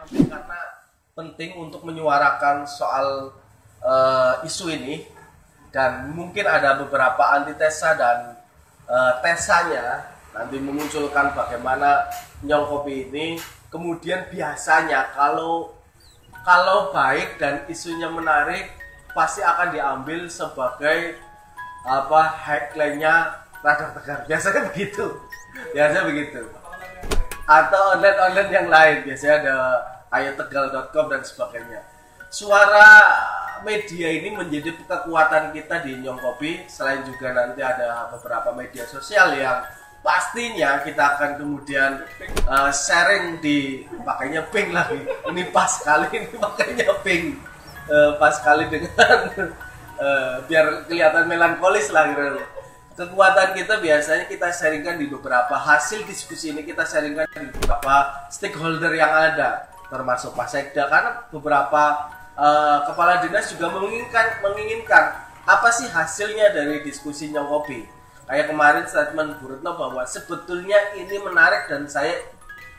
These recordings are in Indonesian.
ambil karena penting untuk menyuarakan soal isu ini, dan mungkin ada beberapa antitesa dan tesanya nanti memunculkan bagaimana Nyong Kopi ini. Kemudian biasanya kalau baik dan isunya menarik pasti akan diambil sebagai headline-nya Radar Tegar, biasanya begitu. Atau online yang lain, biasanya ada ayotegal.com dan sebagainya. Suara media ini menjadi kekuatan kita di Nyong Kopi. Selain juga nanti ada beberapa media sosial yang pastinya kita akan kemudian sharing di, pakainya pink lagi. Ini pas sekali ini pakainya pink, pas sekali dengan biar kelihatan melankolis lah gitu. Kekuatan kita biasanya kita sharingkan di beberapa hasil diskusi ini, kita sharingkan di beberapa stakeholder yang ada, termasuk Pak Sekda, karena beberapa kepala dinas juga menginginkan apa sih hasilnya dari diskusi Nyong Kopi. Kayak kemarin statement Bu Retno bahwa sebetulnya ini menarik dan saya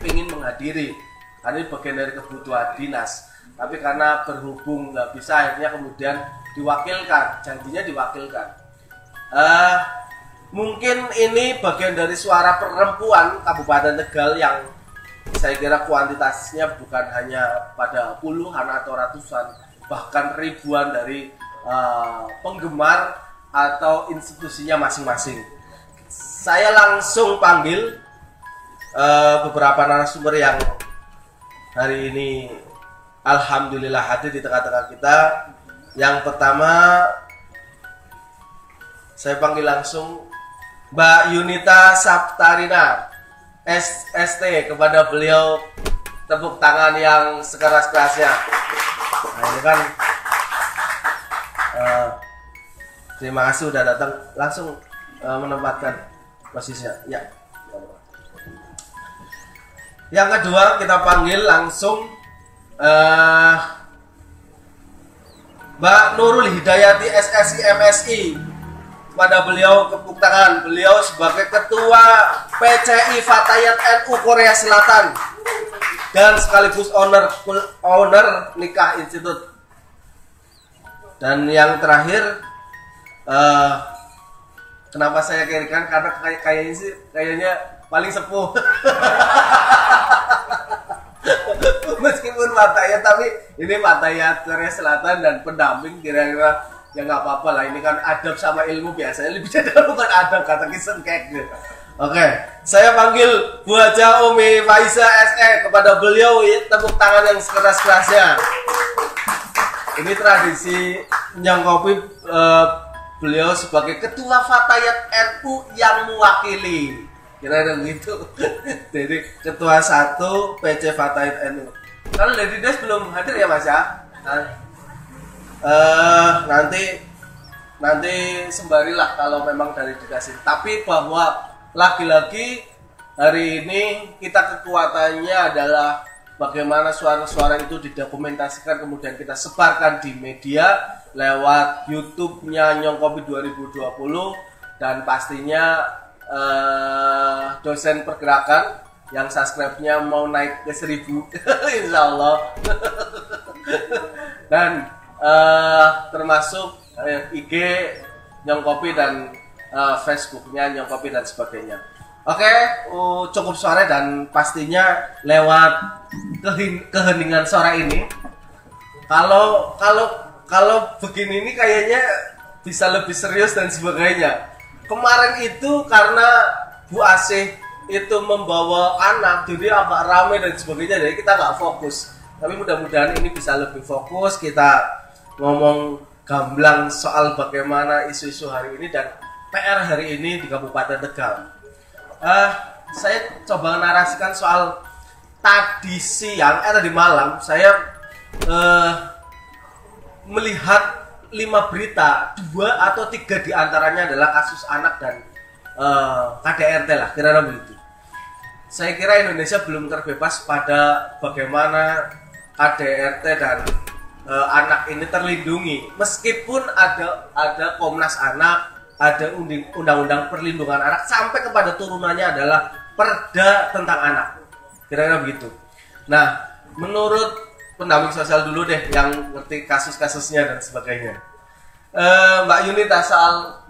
ingin menghadiri, karena ini bagian dari kebutuhan dinas. Tapi karena berhubung nggak bisa, akhirnya kemudian diwakilkan, janjinya diwakilkan. Mungkin ini bagian dari suara perempuan Kabupaten Tegal yang saya kira kuantitasnya bukan hanya pada puluhan atau ratusan, bahkan ribuan dari penggemar atau institusinya masing-masing. Saya langsung panggil beberapa narasumber yang hari ini alhamdulillah hadir di tengah-tengah kita. Yang pertama saya panggil langsung Mbak Yunita Saptarina ST, kepada beliau tepuk tangan yang sekeras-kerasnya. Nah, ini kan terima kasih sudah datang, langsung menempatkan posisinya. Ya. Yang kedua kita panggil langsung Mbak Nurul Hidayati SSI MSI. Pada beliau tepuk tangan, beliau sebagai ketua PCI Fatayat NU Korea Selatan dan sekaligus owner Nikah Institute. Dan yang terakhir, kenapa saya kirikan, karena kayaknya paling sepuh. Meskipun Fatayat, tapi ini Fatayat Korea Selatan dan pendamping, kira-kira ya nggak apa-apa lah, ini kan adab sama ilmu biasanya lebih bukan adab, kata Kisen Kek. Oke, saya panggil Bu Haja Umi Faiza SE, kepada beliau tepuk tangan yang sekeras-kerasnya. Ini tradisi Nyong Kopi, beliau sebagai ketua Fatayat NU yang mewakili, kira-kira gitu. Jadi ketua 1 PC Fatayat NU. Kalau dari dinas belum hadir ya Mas ya? Nanti sembarilah kalau memang dari dikasih. Tapi bahwa lagi-lagi hari ini kita kekuatannya adalah bagaimana suara-suara itu didokumentasikan, kemudian kita sebarkan di media lewat YouTube-nya Nyong Kopi 2020, dan pastinya dosen pergerakan yang subscribe-nya mau naik ke 1000 insya Allah. Dan termasuk IG Nyong Kopi dan Facebooknya Nyong Kopi dan sebagainya. Oke, cukup sore, dan pastinya lewat keheningan sore ini, kalau begini ini kayaknya bisa lebih serius dan sebagainya. Kemarin itu karena Bu Asih itu membawa anak, jadi agak ramai dan sebagainya, jadi kita nggak fokus. Tapi mudah-mudahan ini bisa lebih fokus, kita ngomong gamblang soal bagaimana isu-isu hari ini dan PR hari ini di Kabupaten Tegal. Saya coba narasikan soal tadi siang, tadi malam saya melihat 5 berita, 2 atau 3 diantaranya adalah kasus anak dan KDRT lah, kira-kira begitu. Saya kira Indonesia belum terbebas pada bagaimana KDRT dan anak ini terlindungi, meskipun ada Komnas Anak, ada undang-undang perlindungan anak, sampai kepada turunannya adalah Perda tentang anak, kira-kira begitu. Nah, menurut pendamping sosial dulu deh yang ngerti kasus-kasusnya dan sebagainya. Mbak Yunita, soal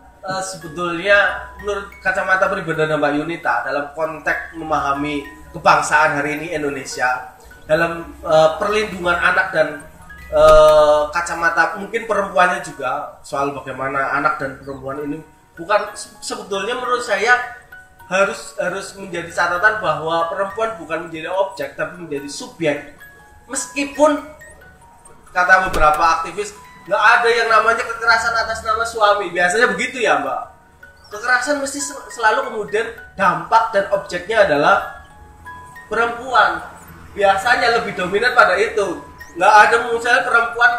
sebetulnya menurut kacamata pribadi Mbak Yunita dalam konteks memahami kebangsaan hari ini Indonesia, dalam perlindungan anak dan kacamata mungkin perempuannya juga, soal bagaimana anak dan perempuan ini bukan sebetulnya menurut saya harus menjadi catatan bahwa perempuan bukan menjadi objek tapi menjadi subjek. Meskipun kata beberapa aktivis nggak ada yang namanya kekerasan atas nama suami, biasanya begitu ya Mbak. Kekerasan mesti selalu kemudian dampak dan objeknya adalah perempuan, biasanya lebih dominan pada itu. Nggak ada misalnya perempuan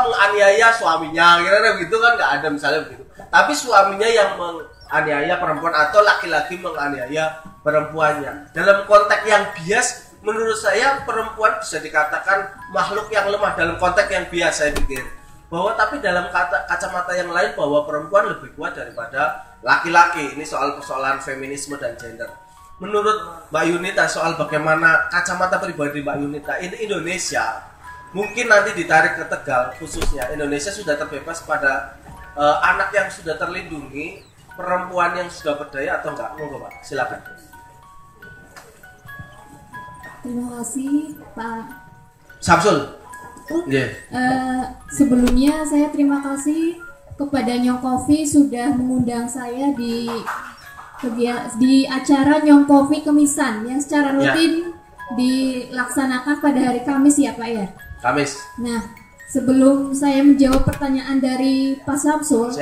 menganiaya suaminya, kira-kira gitu kan, nggak ada misalnya begitu. Tapi suaminya yang menganiaya perempuan atau laki-laki menganiaya perempuannya. Dalam konteks yang bias, menurut saya perempuan bisa dikatakan makhluk yang lemah dalam konteks yang biasa, saya pikir. Bahwa tapi dalam kacamata yang lain bahwa perempuan lebih kuat daripada laki-laki. Ini soal persoalan feminisme dan gender. Menurut Mbak Yunita, soal bagaimana kacamata pribadi Mbak Yunita, ini Indonesia mungkin nanti ditarik ke Tegal khususnya, Indonesia sudah terbebas pada anak yang sudah terlindungi, perempuan yang sudah berdaya atau enggak? Monggo Pak, silakan. Terima kasih Pak Samsul. Sebelumnya saya terima kasih kepada Nyong Coffee sudah mengundang saya di acara Nyong Coffee Kemisan yang secara rutin dilaksanakan pada hari Kamis ya Pak ya. Kamis. Nah, sebelum saya menjawab pertanyaan dari Pak Samsul,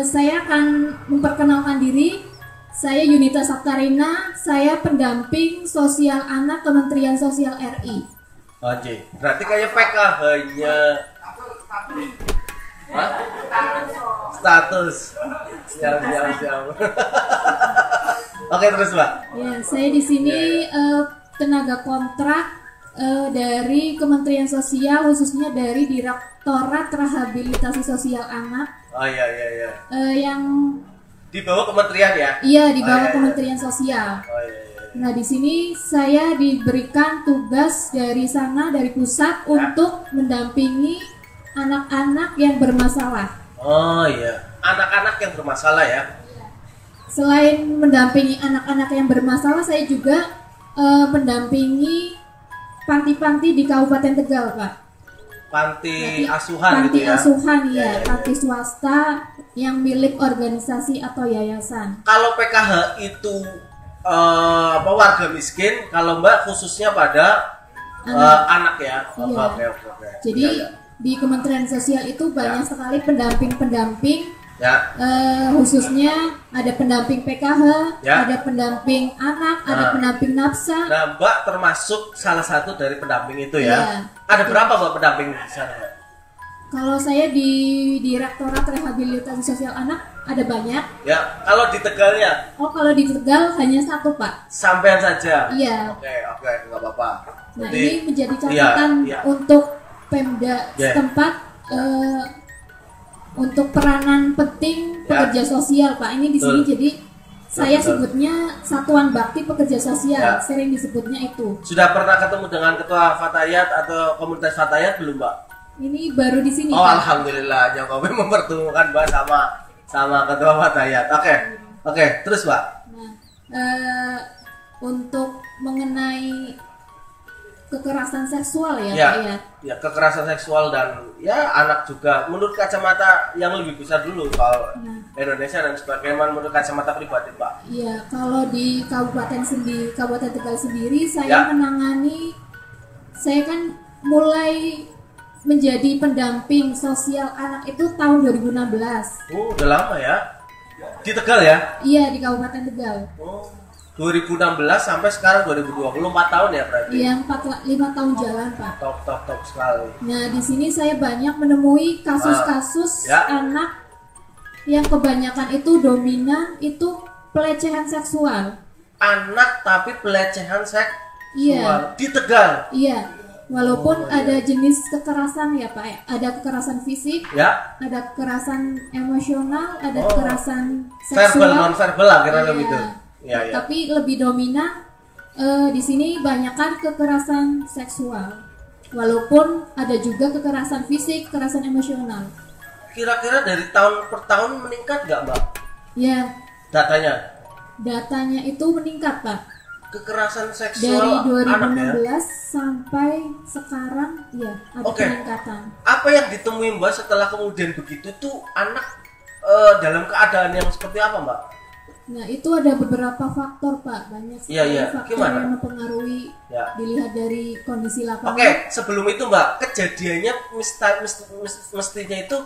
saya akan memperkenalkan diri. Saya Yunita Saptarina, saya pendamping sosial anak Kementerian Sosial RI. Oke, berarti kayak PKH-nya status. Siap. Oke, terus Mbak. Ya, saya di sini tenaga kontrak dari Kementerian Sosial, khususnya dari Direktorat Rehabilitasi Sosial Anak. Oh iya. Yang di bawah kementerian ya? Iya, di bawah Kementerian Sosial. Oh iya. Nah, di sini saya diberikan tugas dari sana, dari pusat, untuk mendampingi anak-anak yang bermasalah. Oh iya, anak-anak yang bermasalah ya? Selain mendampingi anak-anak yang bermasalah, saya juga mendampingi panti-panti di Kabupaten Tegal, Pak. Panti asuhan panti gitu ya? Asuhan ya, panti swasta yang milik organisasi atau yayasan. Kalau PKH itu warga miskin, kalau Mbak khususnya pada anak ya? Iya. Oke. Jadi di Kementerian Sosial itu banyak sekali pendamping-pendamping. Khususnya ada pendamping PKH, ada pendamping anak, ada pendamping nafsa. Nah, Mbak termasuk salah satu dari pendamping itu ya? Ada berapa Mbak pendamping di sana? Kalau saya di Direktorat Rehabilitasi Sosial Anak ada banyak. Ya, kalau di Tegalnya? Oh, kalau di Tegal hanya satu Pak. Sampean saja? Iya. Oke, nggak apa-apa. Nah, ini menjadi catatan untuk Pemda setempat. Untuk peranan penting pekerja sosial Pak, ini di sini jadi saya sebutnya Satuan Bakti Pekerja Sosial, sering disebutnya itu. Sudah pernah ketemu dengan Ketua Fatayat atau Komunitas Fatayat belum Mbak? Ini baru di sini. Oh Pak. Alhamdulillah, Jokowi mempertemukan Mbak sama Ketua Fatayat. Oke, terus Mbak. Nah, untuk mengenai kekerasan seksual ya Pak ya. Ya, kekerasan seksual dan ya anak juga. Menurut kacamata yang lebih besar dulu soal Indonesia dan sebagainya, menurut kacamata pribadi Pak. Iya, kalau di Kabupaten Tegal sendiri saya menangani, saya kan mulai menjadi pendamping sosial anak itu tahun 2016. Oh, udah lama ya? Di Tegal ya? Iya, di Kabupaten Tegal. Oh. 2016 sampai sekarang 2020, 4 tahun ya berarti? Iya, 5 tahun jalan Pak. Top sekali. Nah, di sini saya banyak menemui kasus-kasus anak yang kebanyakan itu dominan itu pelecehan seksual. Anak tapi pelecehan seksual di Tegal? Iya, walaupun ada jenis kekerasan ya Pak, ada kekerasan fisik, ada kekerasan emosional, ada kekerasan seksual. Verbal, non-verbal lah kira-kira gitu. Tapi lebih dominan di sini banyakkan kekerasan seksual, walaupun ada juga kekerasan fisik, kekerasan emosional. Kira-kira dari tahun per tahun meningkat nggak, Mbak? Ya, datanya itu meningkat, Pak. Kekerasan seksual Dari 2016 anak ya? sampai sekarang, ya ada peningkatan. Apa yang ditemui Mbak setelah kemudian begitu tuh anak dalam keadaan yang seperti apa, Mbak? Nah, itu ada beberapa faktor, Pak. Banyak sekali faktor Gimana? yang mempengaruhi. Dilihat dari kondisi lapangan. Oke, sebelum itu Mbak, kejadiannya mestinya itu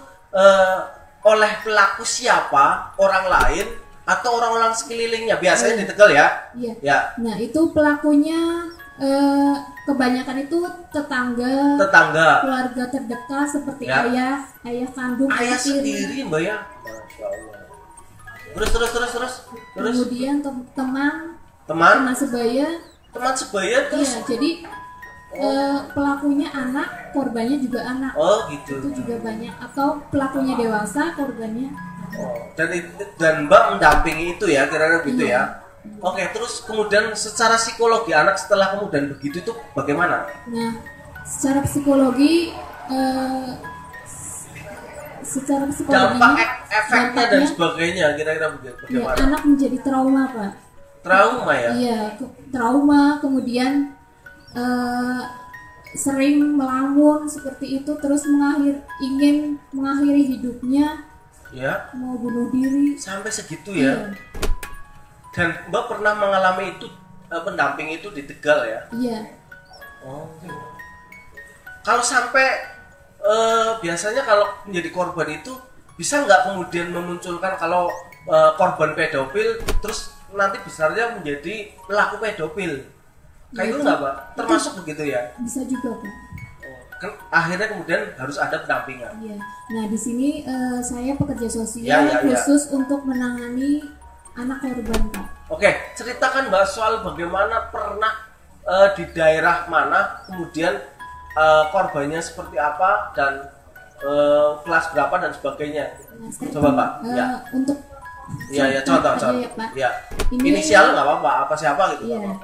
oleh pelaku siapa? Orang lain atau orang-orang sekelilingnya? Biasanya di Tegal ya? Iya. Ya. Nah, itu pelakunya kebanyakan itu tetangga, keluarga terdekat seperti ayah kandung, ayah sendiri, Mbak ya. Masya Allah. Terus. Kemudian teman sebaya. Teman sebaya terus. Iya, jadi pelakunya anak, korbannya juga anak. Oh, gitu. Itu juga banyak. Atau pelakunya dewasa, korbannya. Oh, dan Mbak mendampingi itu ya, kira-kira gitu ya. Oke, terus kemudian secara psikologi anak setelah kemudian begitu itu bagaimana? Nah, secara psikologi dampak efeknya dan sebagainya kira-kira bagaimana? Ya, anak menjadi trauma, Pak. Trauma ya? Iya, trauma, kemudian sering melamun seperti itu, terus ingin mengakhiri hidupnya, ya, mau bunuh diri sampai segitu ya. Iya. Dan Mbak pernah mengalami itu, pendamping itu di Tegal ya? Iya. Oh. Kalau sampai biasanya kalau menjadi korban itu bisa nggak kemudian memunculkan kalau korban pedofil terus nanti besarnya menjadi pelaku pedofil kayak itu nggak, Pak? Termasuk begitu ya? Bisa juga, Pak. Kan akhirnya kemudian harus ada pendampingan. Iya. Nah, di sini saya pekerja sosial khusus untuk menangani anak korban, Pak. Oke, ceritakan Mbak soal bagaimana pernah di daerah mana kemudian korbannya seperti apa dan kelas berapa dan sebagainya. Nah, coba Pak. Untuk contoh. Ya. Inisial nggak apa-apa, apa siapa gitu. Iya.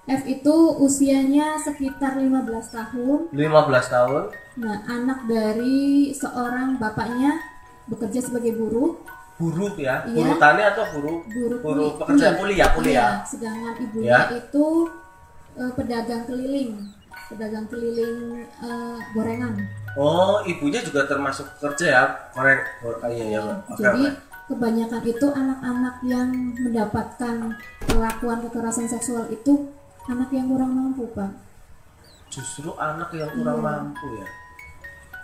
F itu usianya sekitar 15 tahun. 15 tahun. Nah, anak dari seorang bapaknya bekerja sebagai buruh. Buruh ya? Iya. Buruh tani atau buruh pekerja kuliah? Iya. Sedangkan ibunya itu pedagang keliling gorengan. Oh, ibunya juga termasuk kerja ya? Iya. Jadi kebanyakan itu anak-anak yang mendapatkan perlakuan kekerasan seksual itu anak yang kurang mampu, Pak. Justru anak yang kurang mampu ya?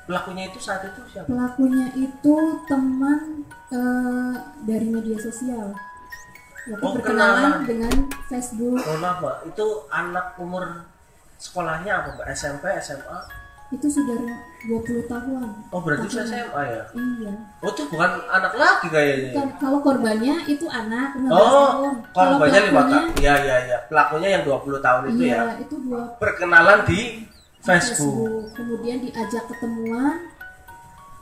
Pelakunya itu saat itu siapa? Pelakunya itu teman dari media sosial. Berkenalan dengan Facebook. Oh, maaf, Pak. Itu anak umur sekolahnya apa, Mbak? SMP, SMA? Itu sudah 20 tahun. Oh, berarti SMA ya? Iya. Oh, itu bukan anak lagi kayaknya. Kalau korbannya itu anak 15 tahun. Korbannya 5 tahun. Iya. Pelakunya yang 20 tahun itu ya? Iya, itu perkenalan di Facebook. Kemudian diajak ketemuan,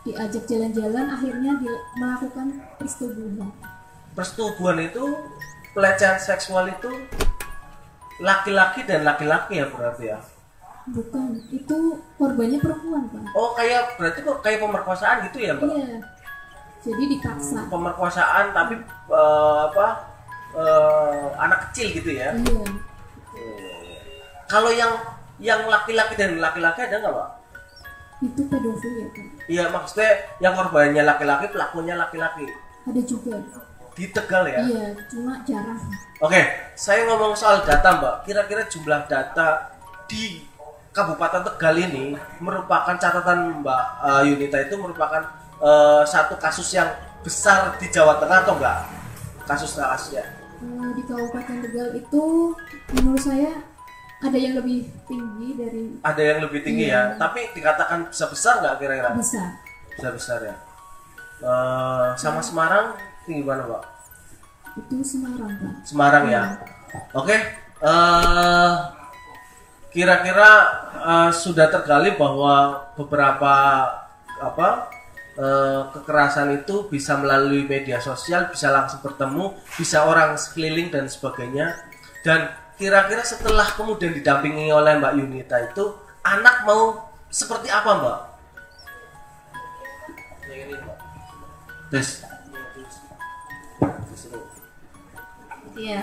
diajak jalan-jalan, akhirnya melakukan persetubuhan. Persetubuhan itu, pelecehan seksual itu laki-laki dan laki-laki ya berarti ya? Bukan, itu korbannya perempuan, Pak. Oh, berarti kok kayak pemerkosaan gitu ya, Mbak? Iya. Jadi dipaksa. Pemerkosaan tapi anak kecil gitu ya? Iya. Kalau yang laki-laki dan laki-laki ada nggak, Pak? Itu pedofil ya, Pak? Iya, maksudnya yang korbannya laki-laki, pelakunya laki-laki. Ada juga. Di Tegal ya? Iya, cuma jarang. Oke, saya ngomong soal data, Mbak. Kira-kira jumlah data di Kabupaten Tegal ini merupakan catatan Mbak Yunita itu merupakan satu kasus yang besar di Jawa Tengah atau enggak? Kasusnya? Di Kabupaten Tegal itu menurut saya ada yang lebih tinggi dari. Ada yang lebih tinggi ya, tapi dikatakan bisa besar nggak kira-kira? Besar ya. Sama Semarang tinggi mana, Pak? Itu Semarang, Pak. Semarang ya. Oke. Kira-kira sudah tergali bahwa beberapa kekerasan itu bisa melalui media sosial, bisa langsung bertemu, bisa orang sekeliling dan sebagainya. Dan kira-kira setelah kemudian didampingi oleh Mbak Yunita itu anak mau seperti apa Mbak? Tes. Iya.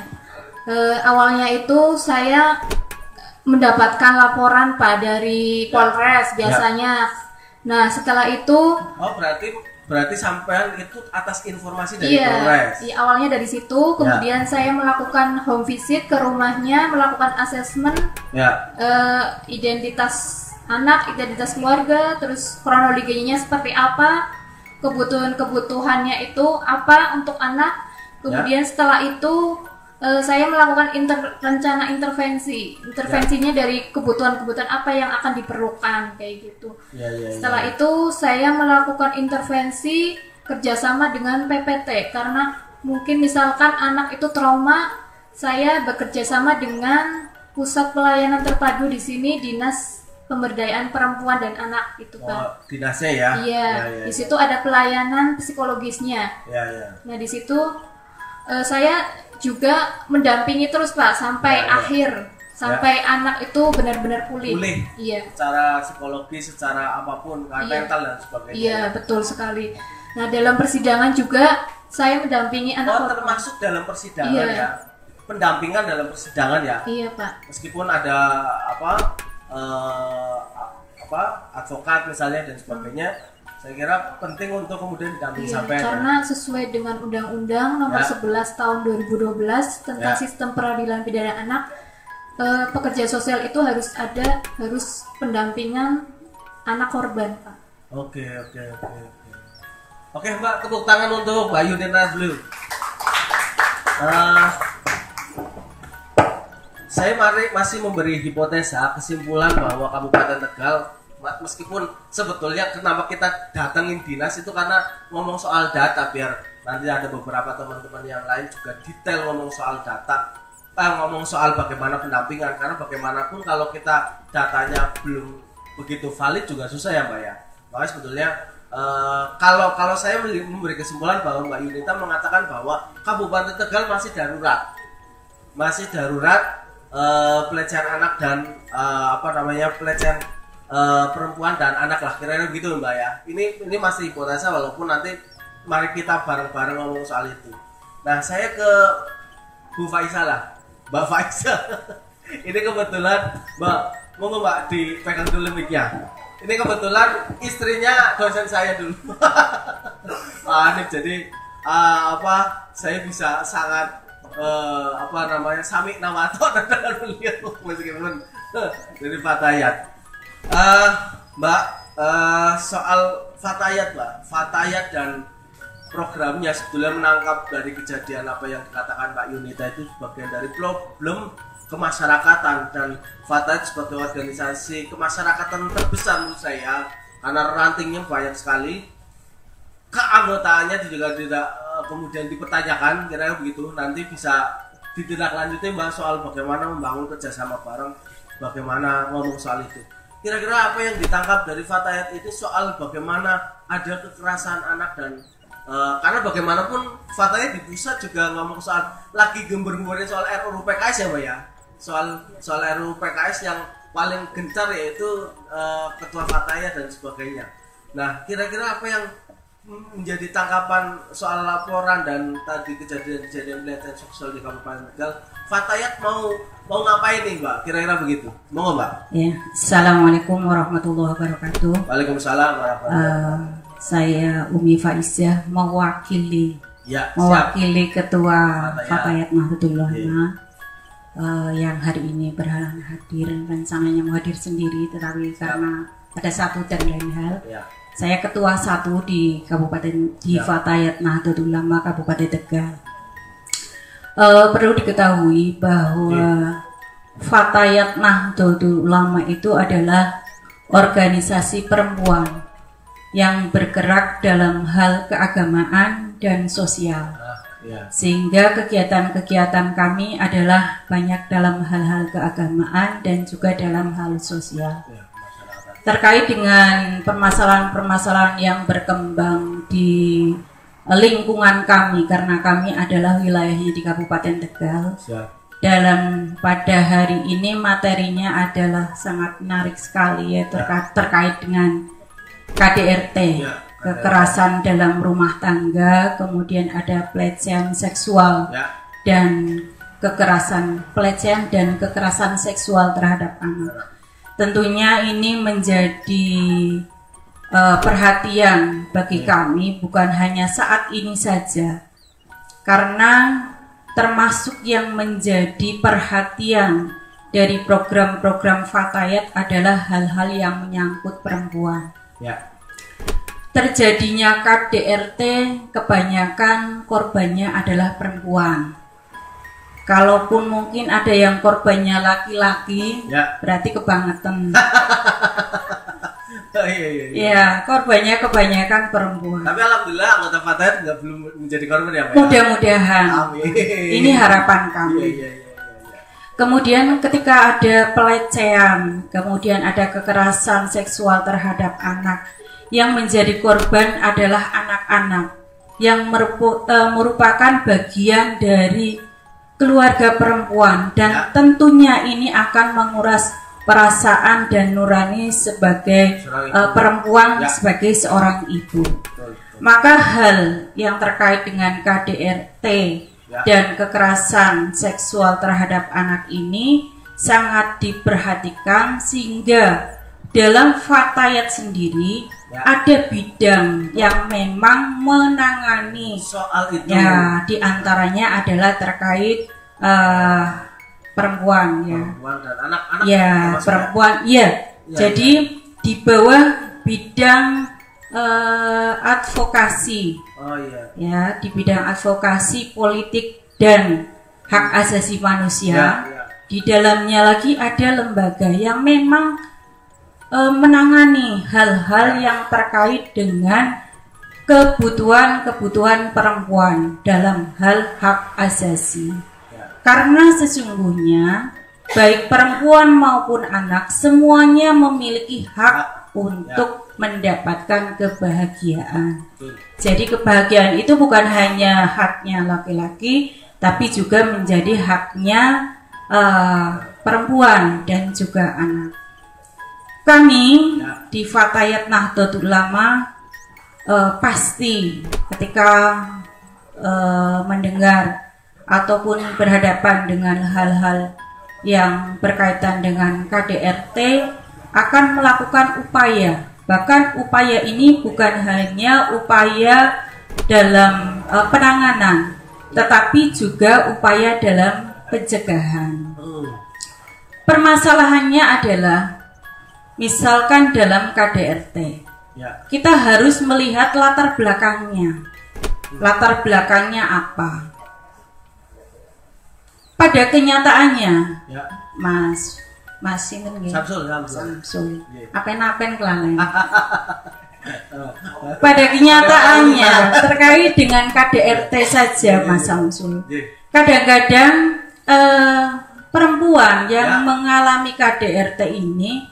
Awalnya itu saya mendapatkan laporan Pak dari Polres biasanya. Nah setelah itu. Oh berarti sampean itu atas informasi dari Polres. Iya, awalnya dari situ, kemudian saya melakukan home visit ke rumahnya, melakukan asesmen identitas anak, identitas keluarga, terus kronologinya seperti apa, kebutuhannya itu apa untuk anak. Kemudian setelah itu saya melakukan rencana intervensinya dari kebutuhan-kebutuhan apa yang akan diperlukan kayak gitu. Setelah itu saya melakukan intervensi kerjasama dengan PPT karena mungkin misalkan anak itu trauma, saya bekerja sama dengan pusat pelayanan terpadu di sini, Dinas Pemberdayaan Perempuan dan Anak itu Pak. Dinasnya ya? Iya. Di situ ada pelayanan psikologisnya. Nah di situ saya juga mendampingi terus Pak sampai akhir, sampai anak itu benar-benar pulih. Iya. Secara psikologis, secara apapun, mental dan sebagainya. Iya betul sekali. Nah dalam persidangan juga saya mendampingi anak. Termasuk dalam persidangan ya. Pendampingan dalam persidangan ya. Iya Pak. Meskipun ada advokat misalnya dan sebagainya. Saya kira penting untuk kemudian didampingi sampai karena sesuai dengan Undang-Undang Nomor 11 Tahun 2012 tentang Sistem Peradilan Pidana Anak, pekerja sosial itu harus pendampingan anak korban, Pak. Oke, Mbak, tepuk tangan untuk Mbak Yunita dulu. Saya masih memberi hipotesa kesimpulan bahwa Kabupaten Tegal, meskipun sebetulnya kenapa kita datengin dinas itu karena ngomong soal data, biar nanti ada beberapa teman-teman yang lain juga detail ngomong soal data, ngomong soal bagaimana pendampingan, karena bagaimanapun kalau kita datanya belum begitu valid juga susah ya Mbak ya. Makanya sebetulnya kalau saya memberi kesimpulan bahwa Mbak Yunita mengatakan bahwa Kabupaten Tegal masih darurat pelecehan anak dan pelecehan perempuan dan anak lah, kira-kira begitu Mbak ya. Ini masih hipotesa, walaupun nanti mari kita bareng-bareng ngomong soal itu. Nah saya ke Bu Faisal lah, Mbak Faisal. Ini kebetulan Mbak, mau Mbak dipegang dulu mic-nya. Ini kebetulan istrinya dosen saya dulu. Jadi saya bisa sangat sami namato dengan beliau meskipun dari Fatayat. Mbak, soal Fatayat Mbak, Fatayat dan programnya sebetulnya menangkap dari kejadian apa yang dikatakan Mbak Yunita itu sebagian dari problem kemasyarakatan, dan Fatayat sebagai organisasi kemasyarakatan terbesar menurut saya karena rantingnya banyak sekali, keanggotaannya juga tidak kemudian dipertanyakan, kira-kira begitu. Nanti bisa ditindaklanjuti Mbak soal bagaimana membangun kerjasama bareng, bagaimana ngomong soal itu. Kira-kira apa yang ditangkap dari Fatayat itu soal bagaimana ada kekerasan anak dan karena bagaimanapun Fatayat di pusat juga ngomong soal lagi gembar-gembarnya soal RUU PKS ya Mbak ya, soal RUU PKS yang paling gencar yaitu ketua Fatayat dan sebagainya. Nah kira-kira apa yang menjadi tangkapan soal laporan dan tadi kejadian-kejadian pelecehan seksual di Kabupaten Tegal, Fatayat mau ngapain nih Mbak? Kira-kira begitu. Mau Mbak? Ya. Assalamualaikum warahmatullahi wabarakatuh. Waalaikumsalam warahmatullahi wabarakatuh. Saya Umi Faizah mewakili Ketua Fatayat Nahdlatul Ulama yang hari ini berhalangan hadir, rencananya mau hadir sendiri tetapi karena ada satu dan lain hal. Saya ketua 1 di Kabupaten Fatayat Nahdlatul Ulama Kabupaten Tegal. Perlu diketahui bahwa Fatayat Nahdlatul Ulama itu adalah organisasi perempuan yang bergerak dalam hal keagamaan dan sosial. Sehingga kegiatan-kegiatan kami adalah banyak dalam hal-hal keagamaan dan juga dalam hal sosial. Terkait dengan permasalahan-permasalahan yang berkembang di lingkungan kami, karena kami adalah wilayahnya di Kabupaten Tegal, dalam pada hari ini materinya adalah sangat menarik sekali ya, terkait dengan KDRT, kekerasan dalam rumah tangga, kemudian ada pelecehan seksual dan pelecehan dan kekerasan seksual terhadap anak. Tentunya ini menjadi perhatian bagi kami, bukan hanya saat ini saja, karena termasuk yang menjadi perhatian dari program-program Fatayat adalah hal-hal yang menyangkut perempuan. Terjadinya KDRT kebanyakan korbannya adalah perempuan. Kalaupun mungkin ada yang korbannya laki-laki, berarti kebangetan. Ya, korbannya kebanyakan perempuan. Tapi alhamdulillah anggota Fatayat belum menjadi korban ya, Pak. Mudah-mudahan. Ini harapan kami. Kemudian ketika ada pelecehan, kemudian ada kekerasan seksual terhadap anak, yang menjadi korban adalah anak-anak yang merupakan bagian dari keluarga perempuan, dan tentunya ini akan menguras perasaan dan nurani sebagai perempuan, sebagai seorang ibu. Maka hal yang terkait dengan KDRT dan kekerasan seksual terhadap anak ini sangat diperhatikan, sehingga dalam Fatayat sendiri ada bidang yang memang menangani soal itu. Ya, diantaranya adalah terkait perempuan dan anak-anak. Perempuan. Jadi di bawah bidang advokasi. Di bidang advokasi politik dan hak asasi manusia. Di dalamnya lagi ada lembaga yang memang menangani hal-hal yang terkait dengan kebutuhan perempuan dalam hal hak asasi. Karena sesungguhnya baik perempuan maupun anak semuanya memiliki hak untuk mendapatkan kebahagiaan. Jadi kebahagiaan itu bukan hanya haknya laki-laki, tapi juga menjadi haknya perempuan dan juga anak. Kami di Fatayat Nahdlatul Ulama pasti ketika mendengar ataupun berhadapan dengan hal-hal yang berkaitan dengan KDRT akan melakukan upaya. Bahkan upaya ini bukan hanya upaya dalam penanganan, tetapi juga upaya dalam pencegahan. Permasalahannya adalah misalkan dalam KDRT, kita harus melihat latar belakangnya. Latar belakangnya apa? Pada kenyataannya, Mas sinten nggih? Samsul. Apen-apen kelalen. Pada kenyataannya terkait dengan KDRT saja, Mas Samsul. Kadang-kadang perempuan yang mengalami KDRT ini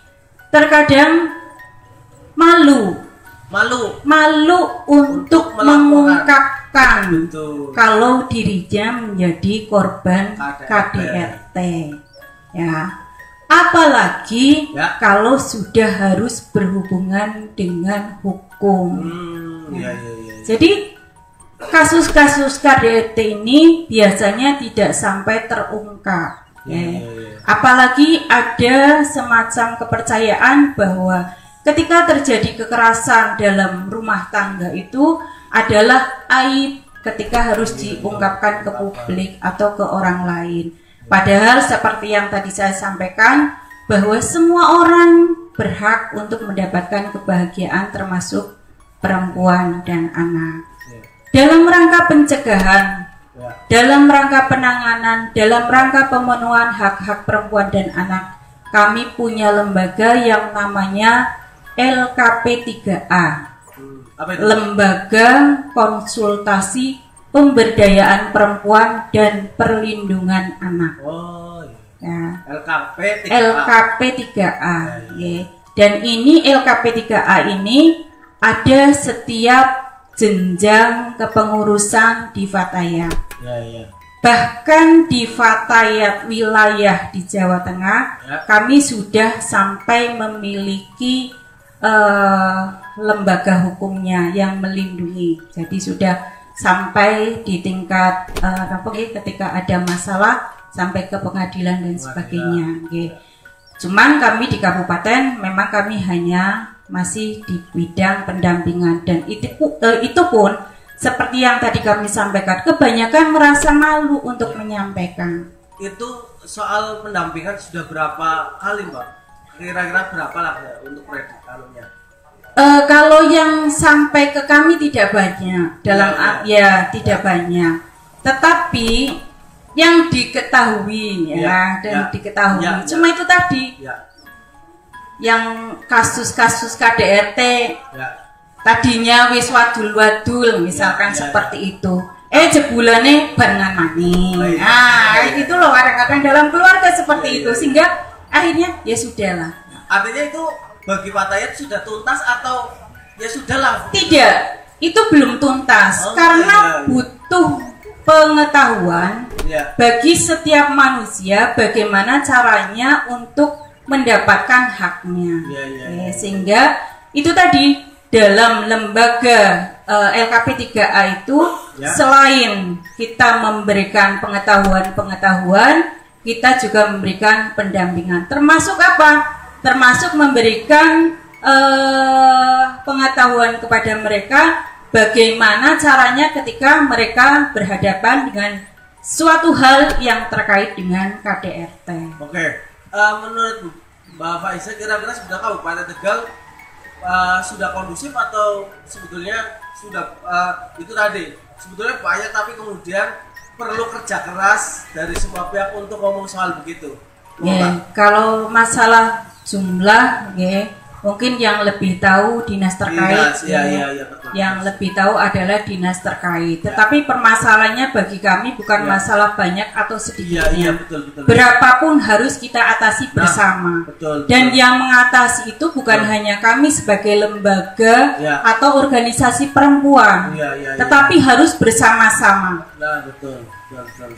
terkadang malu untuk mengungkapkan kalau dirinya menjadi korban KDRT. Apalagi kalau sudah harus berhubungan dengan hukum. Jadi kasus-kasus KDRT ini biasanya tidak sampai terungkap. Apalagi ada semacam kepercayaan bahwa ketika terjadi kekerasan dalam rumah tangga itu adalah aib ketika harus diungkapkan ke publik atau ke orang lain. Padahal seperti yang tadi saya sampaikan, bahwa semua orang berhak untuk mendapatkan kebahagiaan, termasuk perempuan dan anak. Dalam rangka pencegahan, dalam rangka penanganan, dalam rangka pemenuhan hak-hak perempuan dan anak, kami punya lembaga yang namanya LKP3A, Lembaga Konsultasi Pemberdayaan Perempuan dan Perlindungan Anak. LKP3A. Dan ini LKP3A ini ada setiap jenjang kepengurusan di Fatayat. Bahkan di Fatayat wilayah di Jawa Tengah, kami sudah sampai memiliki lembaga hukumnya yang melindungi. Jadi sudah sampai di tingkat ketika ada masalah sampai ke pengadilan dan sebagainya. Cuman kami di kabupaten memang kami hanya masih di bidang pendampingan, dan itu pun seperti yang tadi kami sampaikan, kebanyakan merasa malu untuk menyampaikan. Itu soal pendampingan sudah berapa kali, Mbak? Kira-kira berapa lah ya, untuk predikasinya? Kalau yang sampai ke kami tidak banyak, tidak banyak. Tetapi yang diketahui diketahui. Cuma itu tadi. Yang kasus-kasus KDRT tadinya wis wadul misalkan seperti itu. Jebulannya barengan mani. Itu loh kadang-kadang dalam keluarga seperti itu, sehingga akhirnya ya sudahlah. Artinya itu bagi Fatayat sudah tuntas atau ya sudahlah? Tidak, itu belum tuntas karena butuh pengetahuan bagi setiap manusia bagaimana caranya untuk mendapatkan haknya. Sehingga itu tadi dalam lembaga LKP 3A itu selain kita memberikan pengetahuan, kita juga memberikan pendampingan. Termasuk apa? Termasuk memberikan pengetahuan kepada mereka bagaimana caranya ketika mereka berhadapan dengan suatu hal yang terkait dengan KDRT. Menurut Mbak Faiza, kira-kira sudah Kabupaten Tegal sudah kondusif atau sebetulnya sudah itu tadi sebetulnya banyak tapi kemudian perlu kerja keras dari semua pihak untuk ngomong soal begitu? Kalau masalah jumlah, mungkin yang lebih tahu dinas terkait. Betul. Yang lebih tahu adalah dinas terkait. Tetapi permasalahannya bagi kami bukan masalah banyak atau sedikitnya. Betul. Berapapun harus kita atasi bersama. Dan yang mengatasi itu bukan hanya kami sebagai lembaga atau organisasi perempuan, tetapi harus bersama-sama.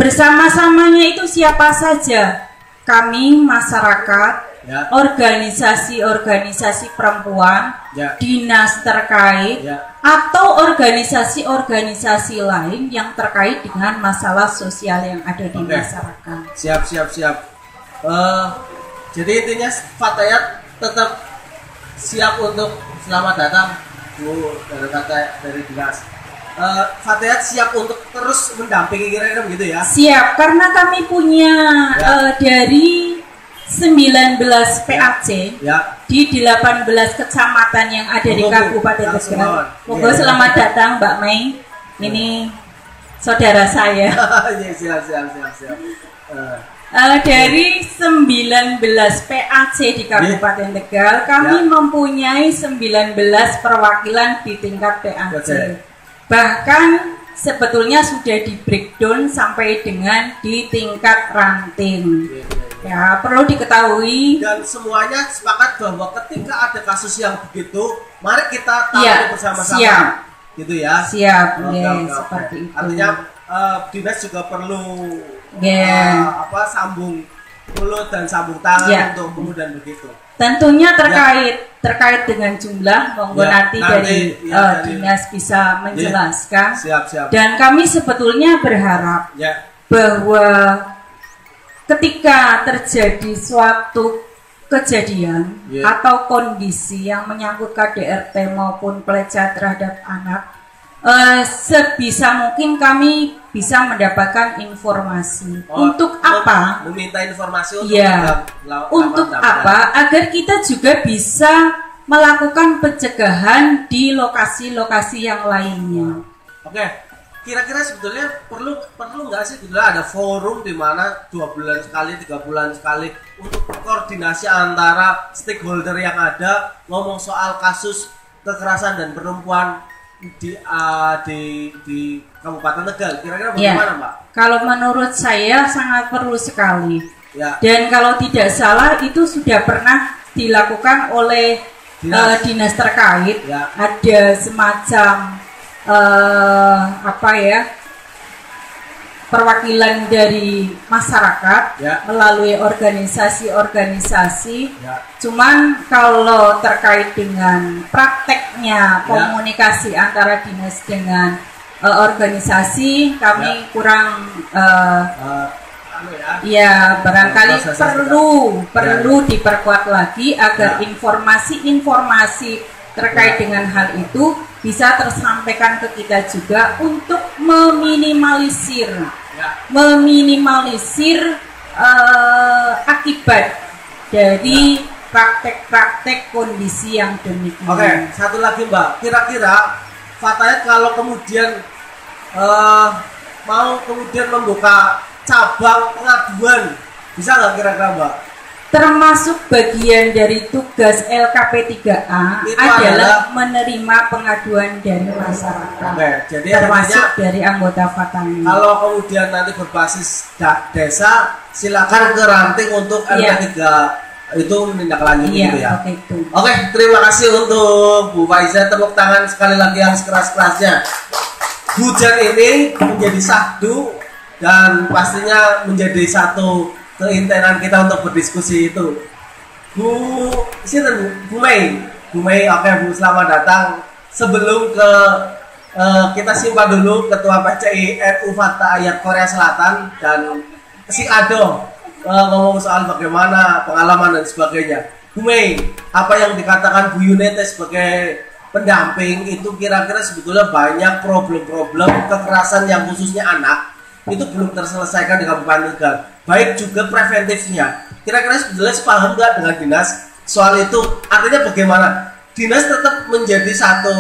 Bersama-samanya itu siapa saja? Kami masyarakat, organisasi-organisasi perempuan, dinas terkait, atau organisasi-organisasi lain yang terkait dengan masalah sosial yang ada di masyarakat. Siap. Jadi intinya Fatayat tetap siap untuk selamat datang Bu dari dinas. Fatayat siap untuk terus mendampingi kira-kira begitu ya? Siap, karena kami punya dari 19 PAC di 18 kecamatan yang ada di Kabupaten Tegal. Monggo selamat datang Mbak Mei. Ini saudara saya. Siap. Dari 19 PAC di Kabupaten Tegal, kami mempunyai 19 perwakilan di tingkat PAC. Bahkan sebetulnya sudah di breakdown sampai dengan di tingkat ranting. Perlu diketahui dan semuanya sepakat bahwa ketika ada kasus yang begitu, mari kita tahu bersama-sama. Siap. Gitu ya. Siap. Seperti itu. Artinya dinas juga perlu sambung mulut dan sambung tangan untuk kemudian begitu. Tentunya terkait dengan jumlah, monggo nanti dari dinas bisa menjelaskan. Siap. Dan kami sebetulnya berharap bahwa ketika terjadi suatu kejadian atau kondisi yang menyangkut KDRT maupun pelecehan terhadap anak, sebisa mungkin kami bisa mendapatkan informasi. Untuk apa? Meminta informasi untuk apa? Agar kita juga bisa melakukan pencegahan di lokasi-lokasi yang lainnya. Kira-kira sebetulnya perlu nggak sih ada forum di mana 2 bulan sekali, 3 bulan sekali untuk koordinasi antara stakeholder yang ada ngomong soal kasus kekerasan dan perempuan di Kabupaten Tegal. Kira-kira bagaimana, Mbak? Kalau menurut saya sangat perlu sekali. Dan kalau tidak salah itu sudah pernah dilakukan oleh dinas terkait. Ada semacam perwakilan dari masyarakat melalui organisasi-organisasi. Cuman kalau terkait dengan prakteknya komunikasi antara dinas dengan organisasi, kami kurang ya barangkali perlu diperkuat lagi agar informasi-informasi terkait dengan hal itu bisa tersampaikan ke kita juga untuk meminimalisir akibat dari praktek-praktek kondisi yang demikian. Oke, satu lagi Mbak, kira-kira Fatayat kalau kemudian mau kemudian membuka cabang pengaduan, bisa nggak kira-kira Mbak? Termasuk bagian dari tugas LKP3A adalah menerima pengaduan dari masyarakat. Oke, jadi termasuk dari anggota Fatani. Kalau kemudian nanti berbasis desa, silakan ke ranting untuk LKP3 itu menindaklanjuti gitu ya. Oke, terima kasih untuk Bu Faiza, tepuk tangan sekali lagi yang sekeras-kerasnya. Hujan ini menjadi sahdu dan pastinya menjadi satu keinginan kita untuk berdiskusi itu. Bu Mei, oke Bu, selamat datang. Sebelum kita simpan dulu Ketua PCI NU Fatayat Korea Selatan dan si Ado ngomong soal bagaimana pengalaman dan sebagainya. Bu Mei, apa yang dikatakan Bu Yunete sebagai pendamping itu kira-kira sebetulnya banyak problem-problem kekerasan yang khususnya anak itu belum terselesaikan di Kabupaten Tegal, baik juga preventifnya. Kira-kira sebetulnya sepaham nggak dengan dinas soal itu? Artinya bagaimana dinas tetap menjadi satu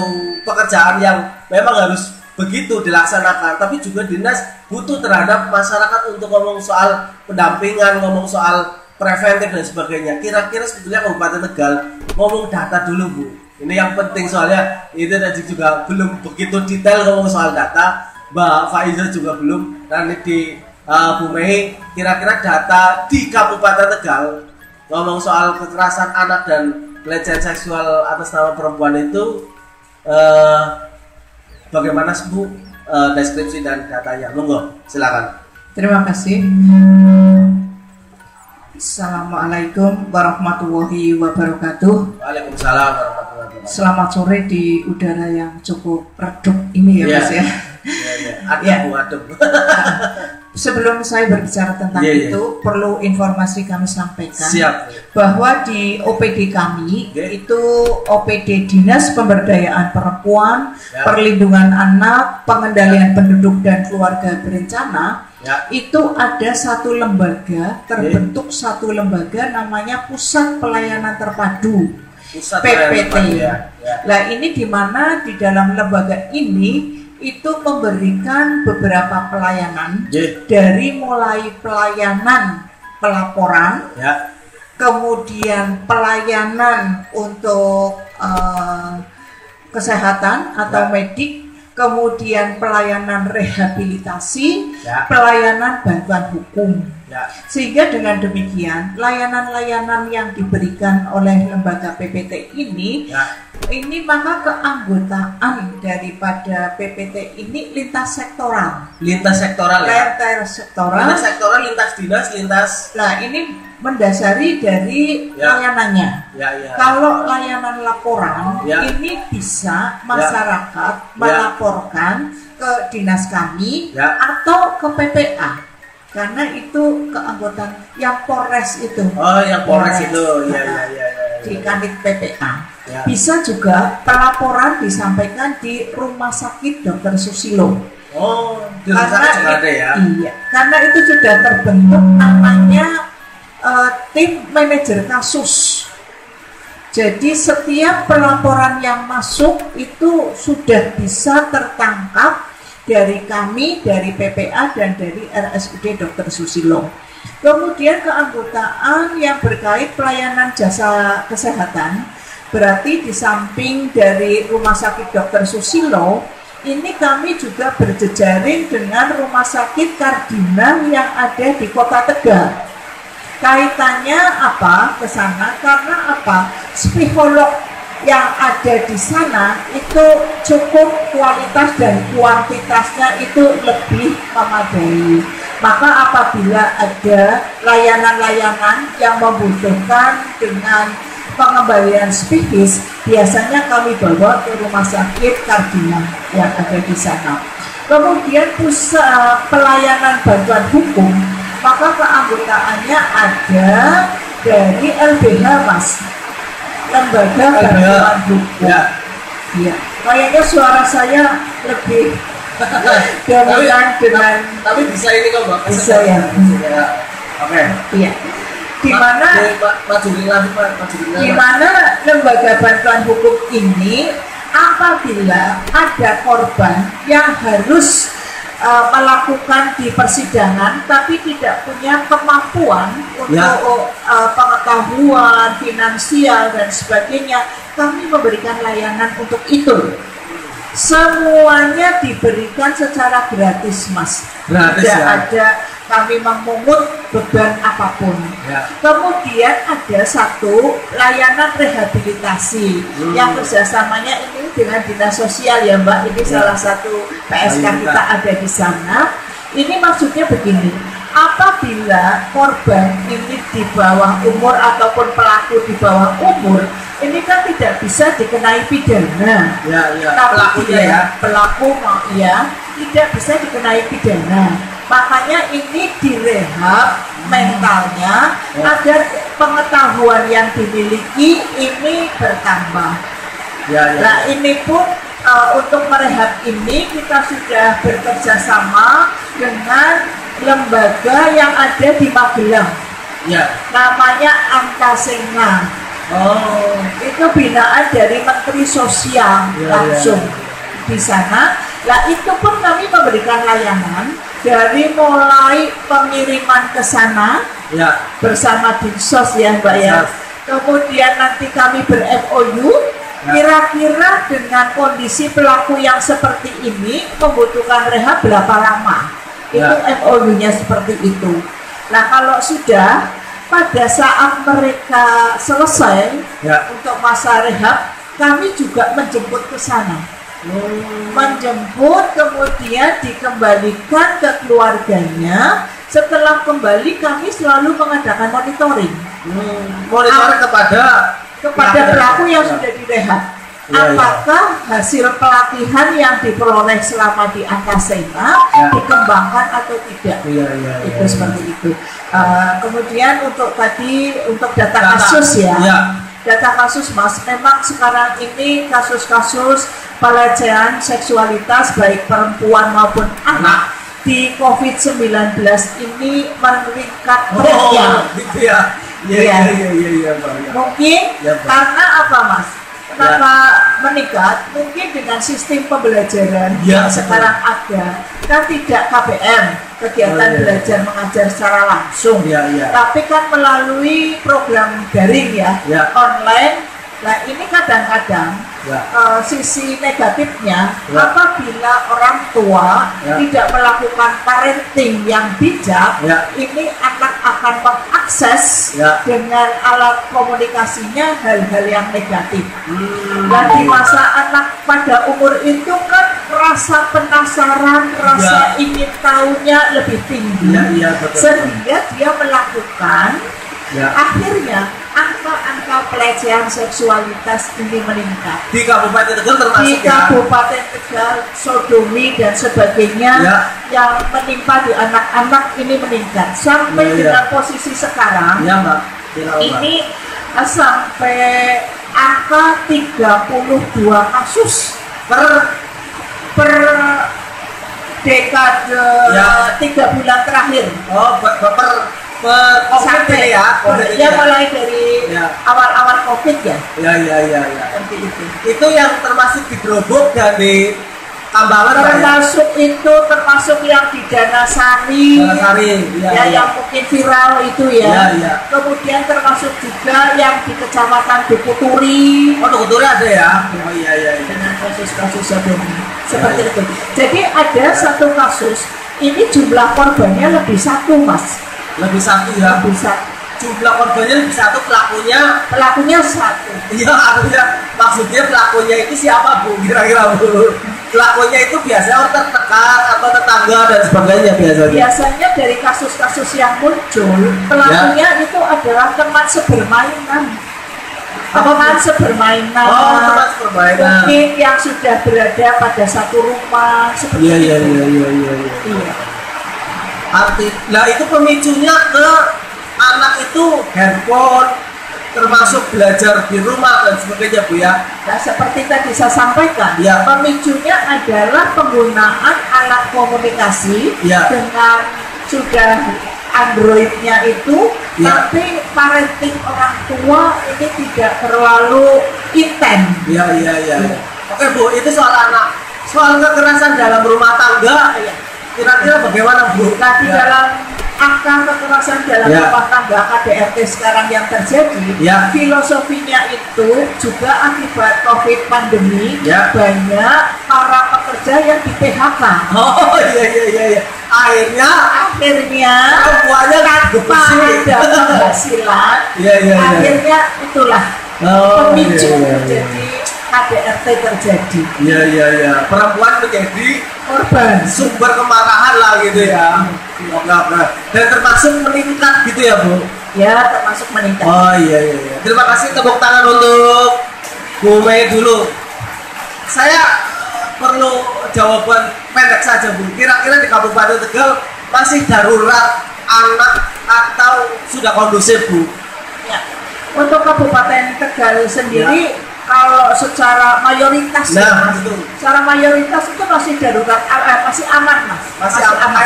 pekerjaan yang memang harus begitu dilaksanakan, tapi juga dinas butuh terhadap masyarakat untuk ngomong soal pendampingan, ngomong soal preventif dan sebagainya. Kira-kira sebetulnya Kabupaten Tegal ngomong data dulu Bu, ini yang penting soalnya itu tadi juga belum begitu detail ngomong soal data. Mbak Faiza juga belum, dan di Bu Mei, kira-kira data di Kabupaten Tegal ngomong soal kekerasan anak dan pelecehan seksual atas nama perempuan itu bagaimana Bu deskripsi dan datanya? Monggo, silakan. Terima kasih. Assalamualaikum warahmatullahi wabarakatuh. Waalaikumsalam warahmatullahi wabarakatuh. Selamat sore di udara yang cukup redup ini ya Mas ya. Adem. Sebelum saya berbicara tentang itu, perlu informasi kami sampaikan. Siap. Bahwa di OPD kami itu OPD Dinas Pemberdayaan Perempuan, Perlindungan Anak, Pengendalian Penduduk dan Keluarga Berencana. Itu ada satu lembaga, terbentuk satu lembaga namanya Pusat Pelayanan Terpadu, PPT. Nah ini dimana di dalam lembaga ini itu memberikan beberapa pelayanan dari mulai pelayanan pelaporan, kemudian pelayanan untuk kesehatan atau medik, kemudian pelayanan rehabilitasi, pelayanan bantuan hukum. Sehingga dengan demikian layanan-layanan yang diberikan oleh lembaga PPT ini maka keanggotaan daripada PPT ini lintas sektoral. Lintas sektoral ya? Lintas sektoral, lintas dinas, lintas. Nah ini mendasari dari layanannya. Kalau layanan laporan ini bisa masyarakat melaporkan ke dinas kami atau ke PPA. Karena itu keanggotaan yang Polres itu. Oh, yang Polres itu. Di Kanit PPA. Bisa juga pelaporan disampaikan di Rumah Sakit Dr. Susilo. Oh, di rumah sakit juga ada ya? Iya, karena itu sudah terbentuk namanya tim manajer kasus. Jadi setiap pelaporan yang masuk itu sudah bisa tertangkap dari kami, dari PPA dan dari RSUD Dr. Susilo. Kemudian keanggotaan yang berkait pelayanan jasa kesehatan, berarti di samping dari Rumah Sakit Dr. Susilo, ini kami juga berjejaring dengan Rumah Sakit Kardinal yang ada di Kota Tegal. Kaitannya apa ke sana? Karena apa? Psikolog yang ada di sana itu cukup kualitas dan kuantitasnya itu lebih memadai. Maka apabila ada layanan-layanan yang membutuhkan dengan pengembalian psikis, biasanya kami bawa ke rumah sakit Kardinal yang ada di sana. Kemudian pusat pelayanan bantuan hukum, maka keanggotaannya ada dari LBH, Mas, Lembaga Bantuan Hukum. Ya, kayaknya suara saya lebih dominan dengan. Tapi bisa ini kok, Mbak. Bisa ya. Oke. Iya. Di mana lembaga bantuan hukum ini apabila ada korban yang harus melakukan di persidangan tapi tidak punya kemampuan untuk pengetahuan finansial dan sebagainya, kami memberikan layanan untuk itu. Semuanya diberikan secara gratis, Mas. Gratis, tidak ya? ada kami memungut beban apapun. Ya. Kemudian ada satu layanan rehabilitasi yang kerjasamanya ini dengan dinas sosial ya, Mbak. Ini salah satu PSK kita ada di sana. Ini maksudnya begini, apabila korban ini di bawah umur ataupun pelaku di bawah umur, ini kan tidak bisa dikenai pidana. Pelakunya pelaku tidak bisa dikenai pidana. Makanya ini direhab mentalnya agar pengetahuan yang dimiliki ini bertambah. Nah ini pun untuk merehab ini kita sudah bekerja sama dengan lembaga yang ada di Magelang. Namanya Antasena. Itu binaan dari Menteri Sosial langsung di sana. Nah itu pun kami memberikan layanan dari mulai pengiriman ke sana bersama Dinsos ya, Mbak ya. Kemudian nanti kami ber-MOU kira-kira dengan kondisi pelaku yang seperti ini membutuhkan rehab berapa lama. Itu MOU-nya seperti itu. Nah kalau sudah pada saat mereka selesai untuk masa rehab, kami juga menjemput ke sana. Menjemput, kemudian dikembalikan ke keluarganya. Setelah kembali kami selalu mengadakan monitoring. Monitoring kepada pelaku yang sudah direhab. Apakah hasil pelatihan yang diperoleh selama di Antasena dikembangkan atau tidak? Itu seperti itu. Kemudian untuk data kasus data kasus, Mas, memang sekarang ini kasus-kasus pelecehan seksualitas baik perempuan maupun anak di COVID-19 ini meningkat trennya. Mungkin karena apa, Mas? Kenapa meningkat? Mungkin dengan sistem pembelajaran yang sekarang ada, kan tidak KBM, kegiatan belajar mengajar secara langsung, tapi kan melalui program daring online. Nah ini kadang-kadang sisi negatifnya apabila orang tua tidak melakukan parenting yang bijak, ini anak akan mengakses dengan alat komunikasinya hal-hal yang negatif. Dan di masa anak pada umur itu kan rasa penasaran, rasa ingin tahunya lebih tinggi, sehingga dia melakukan. Akhirnya angka pelecehan seksualitas ini meningkat di Kabupaten Tegal, termasuk di Kabupaten Tegal, sodomi dan sebagainya yang menimpa di anak-anak ini meningkat sampai dengan posisi sekarang ini sampai angka 32 kasus per dekade 3 bulan terakhir. Sampai mulai dari awal-awal COVID seperti itu. Itu yang termasuk di Grobok dan di Tambalan, termasuk yang di Danasari, yang mungkin viral itu Kemudian termasuk juga yang di Kecamatan Dukuturi. Dukuturi ada ya? Dengan kasus-kasus seperti itu. Jadi ada satu kasus, ini jumlah korbannya lebih satu, Mas. Lebih satu. jumlah korbannya lebih satu, pelakunya satu. Iya, artinya maksudnya pelakunya itu siapa Bu? Kira-kira Bu? Pelakunya itu biasanya orang tertekan atau tetangga dan sebagainya biasanya. Biasanya dari kasus-kasus yang muncul, pelakunya itu adalah teman sebermainan. Teman sebermainan. Oh, teman sebermainan. Mungkin yang sudah berada pada satu rumah seperti itu. Iya. Nah itu pemicunya ke anak itu handphone, termasuk belajar di rumah dan sebagainya Bu ya. Nah seperti tadi saya sampaikan, ya. Pemicunya adalah penggunaan alat komunikasi dengan sudah Androidnya itu, tapi parenting orang tua ini tidak terlalu intens. Iya. Oke Bu, itu soal anak. Soal kekerasan dalam rumah tangga, kira-kira bagaimana Bu? Nah di dalam angka kekerasan dalam rumah tangga KDRT sekarang yang terjadi, filosofinya itu juga akibat COVID pandemi, banyak para pekerja yang di PHK. Oh iya. Akhirnya semuanya tanpa ada penghasilan. Akhirnya itulah pemicu jadi KDRT terjadi. Iya. Perempuan menjadi korban, sumber kemarahan lah gitu ya. Oke. Dan termasuk meningkat gitu ya Bu? Ya, termasuk meningkat. Oh iya. Terima kasih, tepuk tangan untuk Bu Mei dulu. Saya perlu jawaban pendek saja Bu. Kira-kira di Kabupaten Tegal masih darurat anak atau sudah kondusif Bu? Ya. Untuk Kabupaten Tegal sendiri, kalau secara mayoritas secara mayoritas itu masih darurat, masih aman Mas. Masih aman.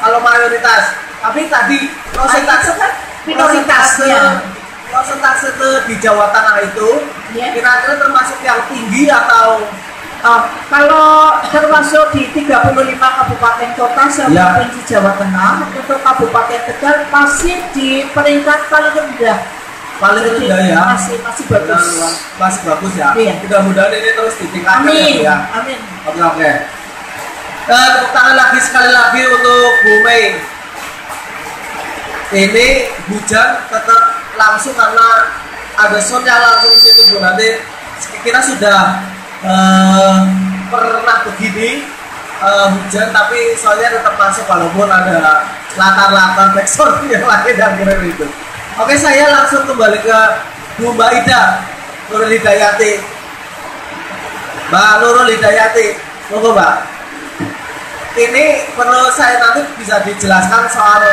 Kalau mayoritas. Tapi tadi prosentase kan minoritasnya. Prosentase di Jawa Tengah itu kira-kira termasuk yang tinggi atau kalau termasuk di 35 kabupaten kota se-provinsi Jawa Tengah, untuk Kabupaten Tegal masih di peringkat paling rendah. Paling rendah ya. Masih bagus. Masih bagus ya. Iya. Mudah-mudahan ini terus ditingkatkan. Amin. Ya. Amin. Oke. Tepuk tangan lagi sekali lagi untuk Bu Mei. Ini hujan tetap langsung karena ada soundnya langsung di situ Bu. Nanti kita sudah pernah begini hujan tapi soalnya tetap masuk walaupun ada latar-latar backsound yang lain dan kira itu. Oke, saya langsung kembali ke Bu Mbak Ida Nurul Hidayati. Mbak Nurul Hidayati, monggo Mbak. Ini perlu saya nanti bisa dijelaskan soal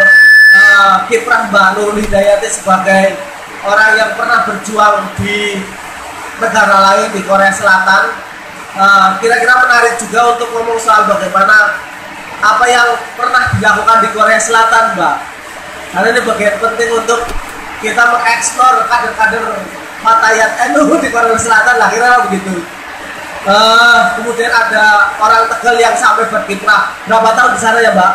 kiprah Mbak Nurul Hidayati sebagai orang yang pernah berjuang di negara lain di Korea Selatan. Kira-kira menarik juga untuk ngomong soal bagaimana apa yang pernah dilakukan di Korea Selatan Mbak. Karena ini bagian penting untuk kita mengeksplor kader-kader Fatayat NU di Korea Selatan lah, kira-kira begitu. Kemudian ada orang Tegal yang sampai berkiprah berapa tahun di sana ya Mbak?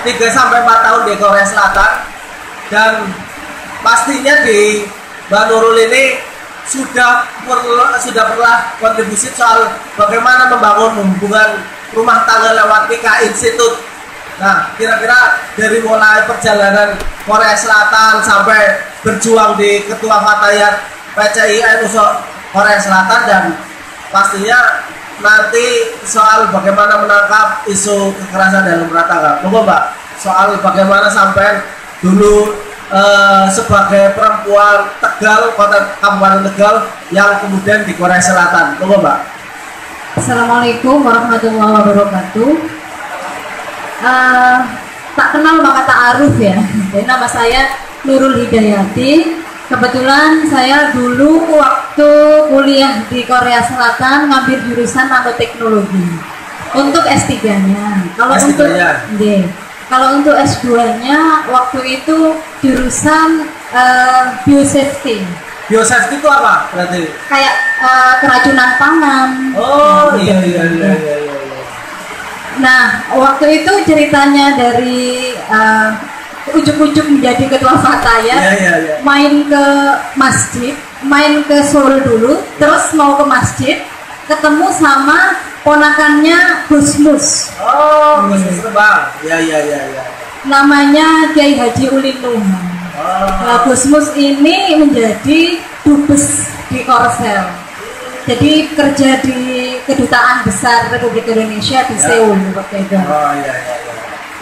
3-4 tahun di Korea Selatan. Dan pastinya di Mbak Nurul ini sudah pernah kontribusi soal bagaimana membangun hubungan rumah tangga lewat nikah institut. Nah, kira-kira dari mulai perjalanan Korea Selatan sampai berjuang di Ketua Fatayat PCI NU Korea Selatan, dan pastinya nanti soal bagaimana menangkap isu kekerasan dalam rumah tangga. Monggo Mbak, soal bagaimana sampai dulu sebagai perempuan Tegal, kota Kabupaten Tegal yang kemudian di Korea Selatan. Monggo Mbak. Assalamualaikum warahmatullahi wabarakatuh. Tak kenal maka tak aruf ya. Jadi nama saya Nurul Hidayati. Kebetulan saya dulu waktu kuliah di Korea Selatan ngambil jurusan nanoteknologi untuk S3-nya. Kalau untuk S2-nya waktu itu jurusan biosafety. Biosafety itu apa berarti? Kayak keracunan pangan. Oh iya. Nah, waktu itu ceritanya dari ujuk-ujuk menjadi ketua Fatayat, main ke masjid, main ke Seoul dulu, terus mau ke masjid, ketemu sama ponakannya Gus Mus. Oh, Gus Mus Terbang. Ya. namanya Kiai Haji Ulin Nuha. Nah, Gusmus ini menjadi dubes di Korsel. Jadi kerja di Kedutaan Besar Republik Indonesia di Seoul waktu itu.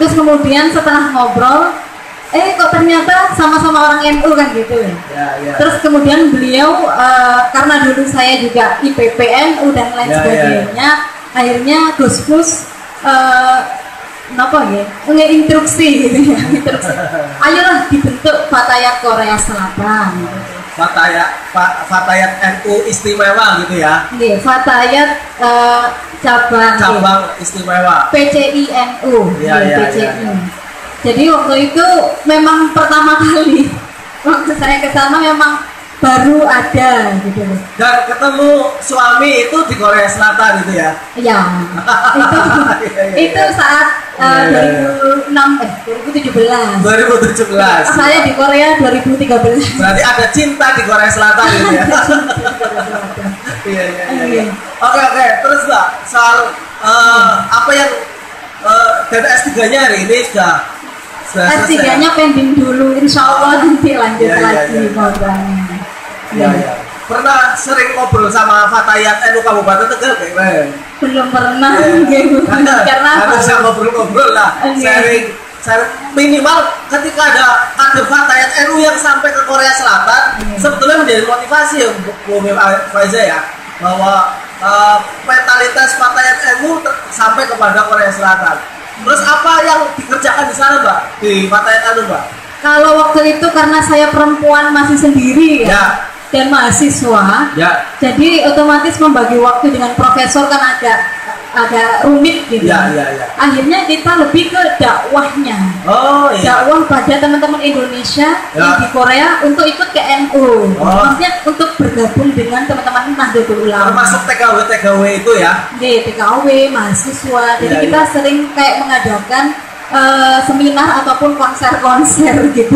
Terus kemudian setelah ngobrol, kok ternyata sama-sama orang NU kan gitu. Terus kemudian beliau karena dulu saya juga IPP NU dan lain sebagainya, akhirnya Gusmus nge-instruksi gitu ya, ayolah dibentuk Fatayat Korea Selatan. Fatayat NU istimewa gitu ya. Iya, Fatayat cabang istimewa. PCI NU. PCI. Jadi waktu itu memang pertama kali waktu saya ke sana memang baru ada gitu. Dan ketemu suami itu di Korea Selatan gitu ya? Iya. Itu saat 2017. 2017. Saya di Korea 2013. Berarti ada cinta di Korea Selatan gitu ya? Iya. Oke. Terus Mbak, soal apa yang dan S3-nya hari ini sudah S3-nya pending dulu, insya Allah nanti lanjut lagi programnya. Iya. Pernah sering ngobrol sama Fatayat NU Kabupaten Tegal kayak belum pernah karena harus ngobrol lah, sharing minimal ketika ada kader Fatayat NU yang sampai ke Korea Selatan, sebetulnya menjadi motivasi ya Bu Faiza ya, bahwa mentalitas Fatayat NU sampai kepada Korea Selatan. Terus apa yang dikerjakan di sana Mbak, di Fatayat NU Mbak? Kalau waktu itu karena saya perempuan masih sendiri ya. Dan mahasiswa, jadi otomatis membagi waktu dengan profesor kan agak rumit gitu. Akhirnya kita lebih ke dakwahnya, dakwah pada teman-teman Indonesia yang di Korea untuk ikut ke NU, maksudnya untuk bergabung dengan teman-teman Nahdlatul Ulama. Termasuk TKW itu ya? TKW, mahasiswa. Jadi kita sering kayak mengadakan seminar ataupun konser-konser gitu.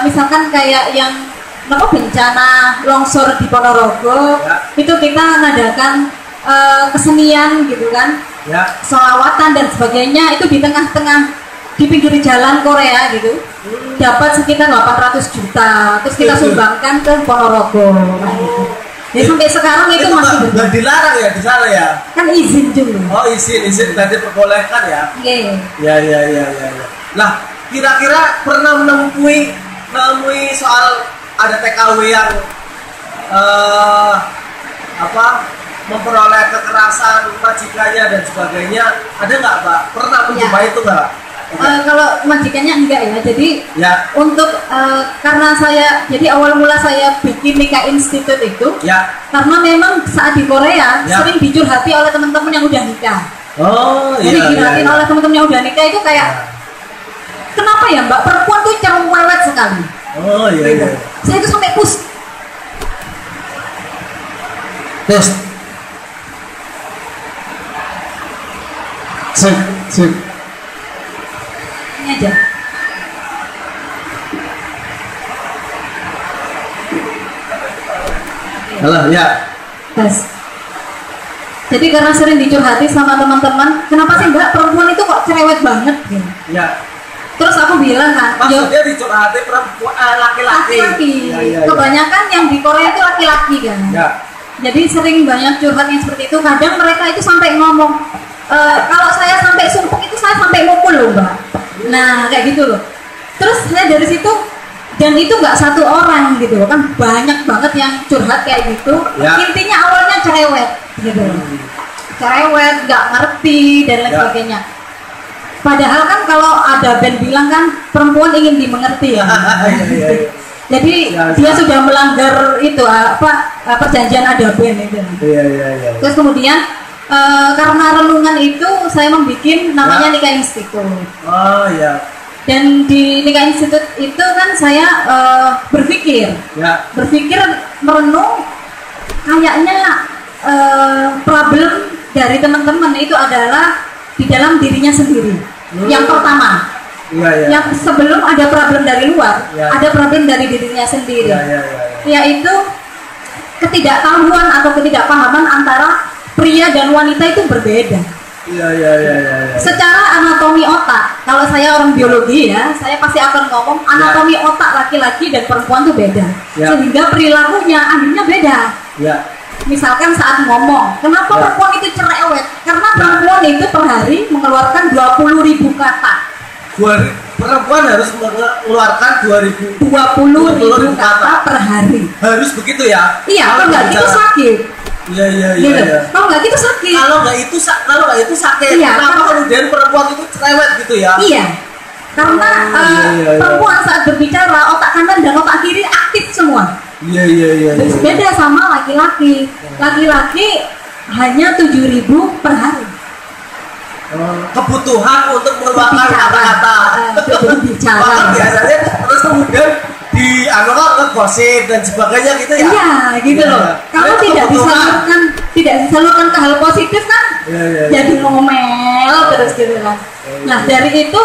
Misalkan kayak yang bencana longsor di Ponorogo, itu kita mengadakan kesenian gitu kan, sholawatan dan sebagainya, itu di tengah-tengah di pinggir jalan Korea gitu, dapat sekitar 800 juta, terus kita sumbangkan ke Ponorogo kan, gitu. Jadi sampai sekarang itu masih nggak dilarang ya di sana ya? Kan izin juga. Izin tadi perbolehkan ya? Iya. Nah, kira-kira pernah menemui soal ada TKW yang memperoleh kekerasan majikannya dan sebagainya, ada nggak Pak? Pernah menjumpai itu nggak? Kalau majikannya enggak ya, jadi untuk karena jadi awal mula saya bikin Nikah Institute itu karena memang saat di Korea sering dicurhati oleh teman-teman yang udah nikah. Jadi dicurhatin oleh teman-teman yang udah nikah itu kayak, kenapa ya Mbak, perempuan tuh cerewet sekali. Saya itu sampai push. Sip. Ini aja. Halo, ya. Jadi karena sering dicurhati sama teman-teman, kenapa sih Mbak perempuan itu kok cerewet banget? Terus aku bilang kan, maksudnya dicurhati perempuan laki-laki. Kebanyakan yang di Korea itu laki-laki kan. Jadi sering banyak curhat yang seperti itu. Kadang mereka itu sampai ngomong, kalau saya sampai sumpuk itu saya sampai mukul loh Mbak. Nah kayak gitu loh. Terus saya dari situ, dan itu nggak satu orang gitu kan, banyak banget yang curhat kayak gitu. Intinya awalnya cerewet gitu, cerewet, nggak ngerti dan lain sebagainya. Padahal kan kalau ada band bilang kan perempuan ingin dimengerti ya. Jadi dia sudah melanggar itu perjanjian ada band itu. Terus kemudian karena renungan itu saya membuat namanya Nikah Institute. Dan di Nikah Institute itu kan saya berpikir merenung, kayaknya problem dari teman-teman itu adalah di dalam dirinya sendiri. Yang pertama, yang sebelum ada problem dari luar, ada problem dari dirinya sendiri, yaitu ketidaktahuan atau ketidakpahaman antara pria dan wanita itu berbeda. Iya. Secara anatomi otak, kalau saya orang biologi ya, saya pasti akan ngomong anatomi otak laki-laki dan perempuan tuh beda, sehingga perilakunya akhirnya beda. Misalkan saat ngomong, kenapa perempuan itu cerewet? Karena perempuan itu per hari mengeluarkan 20.000 kata. Perempuan harus mengeluarkan 20.000 kata per hari. Harus begitu ya? Iya, kalau nggak gitu sakit. Iya. Kalau nggak gitu sakit. Kalau nggak itu sakit. Iya, kenapa kemudian perempuan itu cerewet gitu ya? Iya. Karena perempuan saat berbicara otak kanan dan otak kiri aktif semua. Iya. Beda sama laki-laki. Laki-laki hanya 7.000 per hari. Kebutuhan untuk mengeluarkan kata-kata. Bicara. Biasanya terus kemudian ngegosip dan sebagainya gitu ya. Iya, gitu loh. Kalau tidak disalurkan ke hal positif kan, jadi ngomel terus gitu kan. Nah dari itu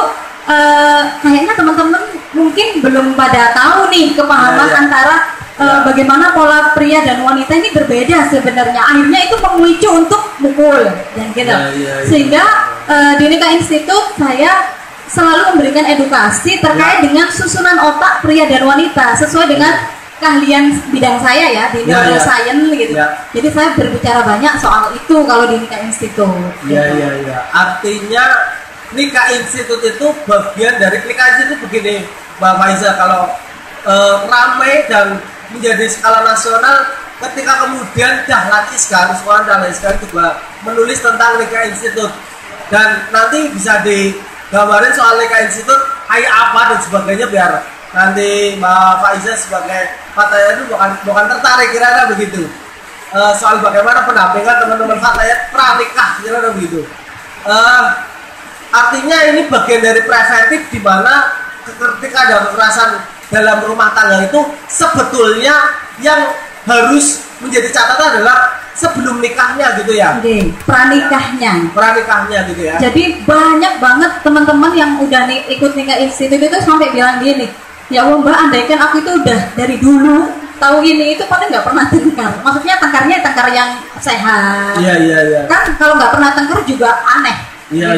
kayaknya teman-teman mungkin belum pada tahu nih kepahaman antara bagaimana pola pria dan wanita ini berbeda sebenarnya. Akhirnya itu memicu untuk mukul dan gitu. Sehingga di Nika Institute saya selalu memberikan edukasi terkait dengan susunan otak pria dan wanita sesuai dengan keahlian bidang saya ya di neuroscience gitu. Jadi saya berbicara banyak soal itu kalau di Nika Institute. Iya. Artinya Nika Institute itu bagian dari Nika Institute begini, Mbak Faiza, kalau ramai dan menjadi skala nasional ketika kemudian Dahlan Iskan juga menulis tentang Nika Institute dan nanti bisa digambarin soal Nika Institute kayak apa dan sebagainya biar nanti Mbak Faiza sebagai Fatayat itu bukan tertarik kira-kira begitu soal bagaimana pendampingan teman-teman Fatayat pranikah kira-kira begitu. Artinya ini bagian dari preventif di mana ketika ada kekerasan dalam rumah tangga itu sebetulnya yang harus menjadi catatan adalah sebelum nikahnya gitu ya. Pranikahnya gitu ya. Jadi banyak banget teman-teman yang udah ikut Nika Institute itu sampai bilang gini, ya Allah Mbak, andaikan aku itu udah dari dulu tahu ini itu paling nggak pernah tengkar. Maksudnya tengkarnya tengkar yang sehat. Iya. Kan kalau nggak pernah tengkar juga aneh. Iya.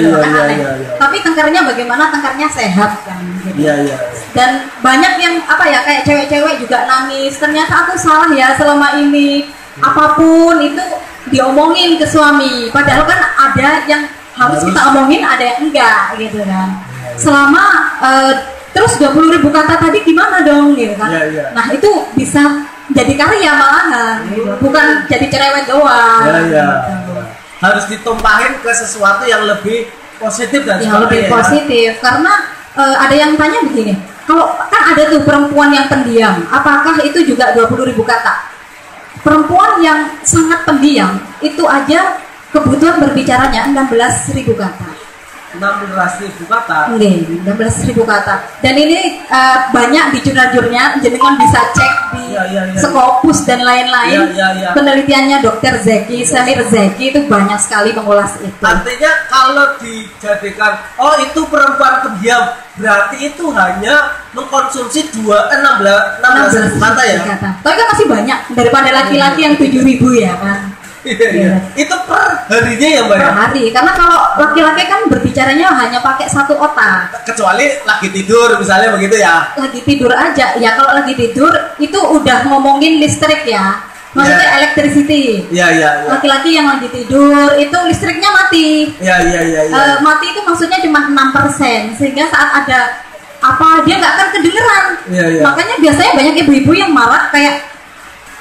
Tapi tengkarnya bagaimana? Tengkarnya sehat kan. Gitu. Iya. Dan banyak yang kayak cewek-cewek juga nangis. Ternyata aku salah ya selama ini. Apapun itu diomongin ke suami. Padahal kan ada yang harus kita omongin, ada yang enggak gitu kan. Selama terus 20.000 kata tadi gimana dong gitu kan. Nah itu bisa jadi karya malahan gitu. Bukan jadi cerewet doang. Harus ditumpahin ke sesuatu yang lebih positif dan lebih positif. Karena ada yang tanya begini, kalau kan ada tuh perempuan yang pendiam, apakah itu juga 20.000 kata? Perempuan yang sangat pendiam itu aja kebutuhan berbicaranya 16.000 kata. 16.000 kata. 16.000 kata. Dan ini banyak di jurnal-jurnalnya, jenengan bisa cek di Scopus dan lain-lain. Penelitiannya Dr. Samir Zeki itu banyak sekali mengulas itu. Artinya kalau dijadikan itu perempuan pendiam, berarti itu hanya mengkonsumsi 16 kata ya. Tapi kan masih banyak daripada laki-laki yang 7.000 ya kan. Iya. Itu per harinya ya Mbak? Per hari, karena kalau laki-laki kan berbicaranya hanya pakai satu otak. Kecuali lagi tidur misalnya begitu ya? Lagi tidur aja, ya kalau lagi tidur itu udah ngomongin listrik ya. Maksudnya electricity. Iya. Laki-laki yang lagi tidur itu listriknya mati. Iya. Mati itu maksudnya cuma 6%, sehingga saat ada apa dia nggak akan kedengeran. Makanya biasanya banyak ibu-ibu yang marah kayak,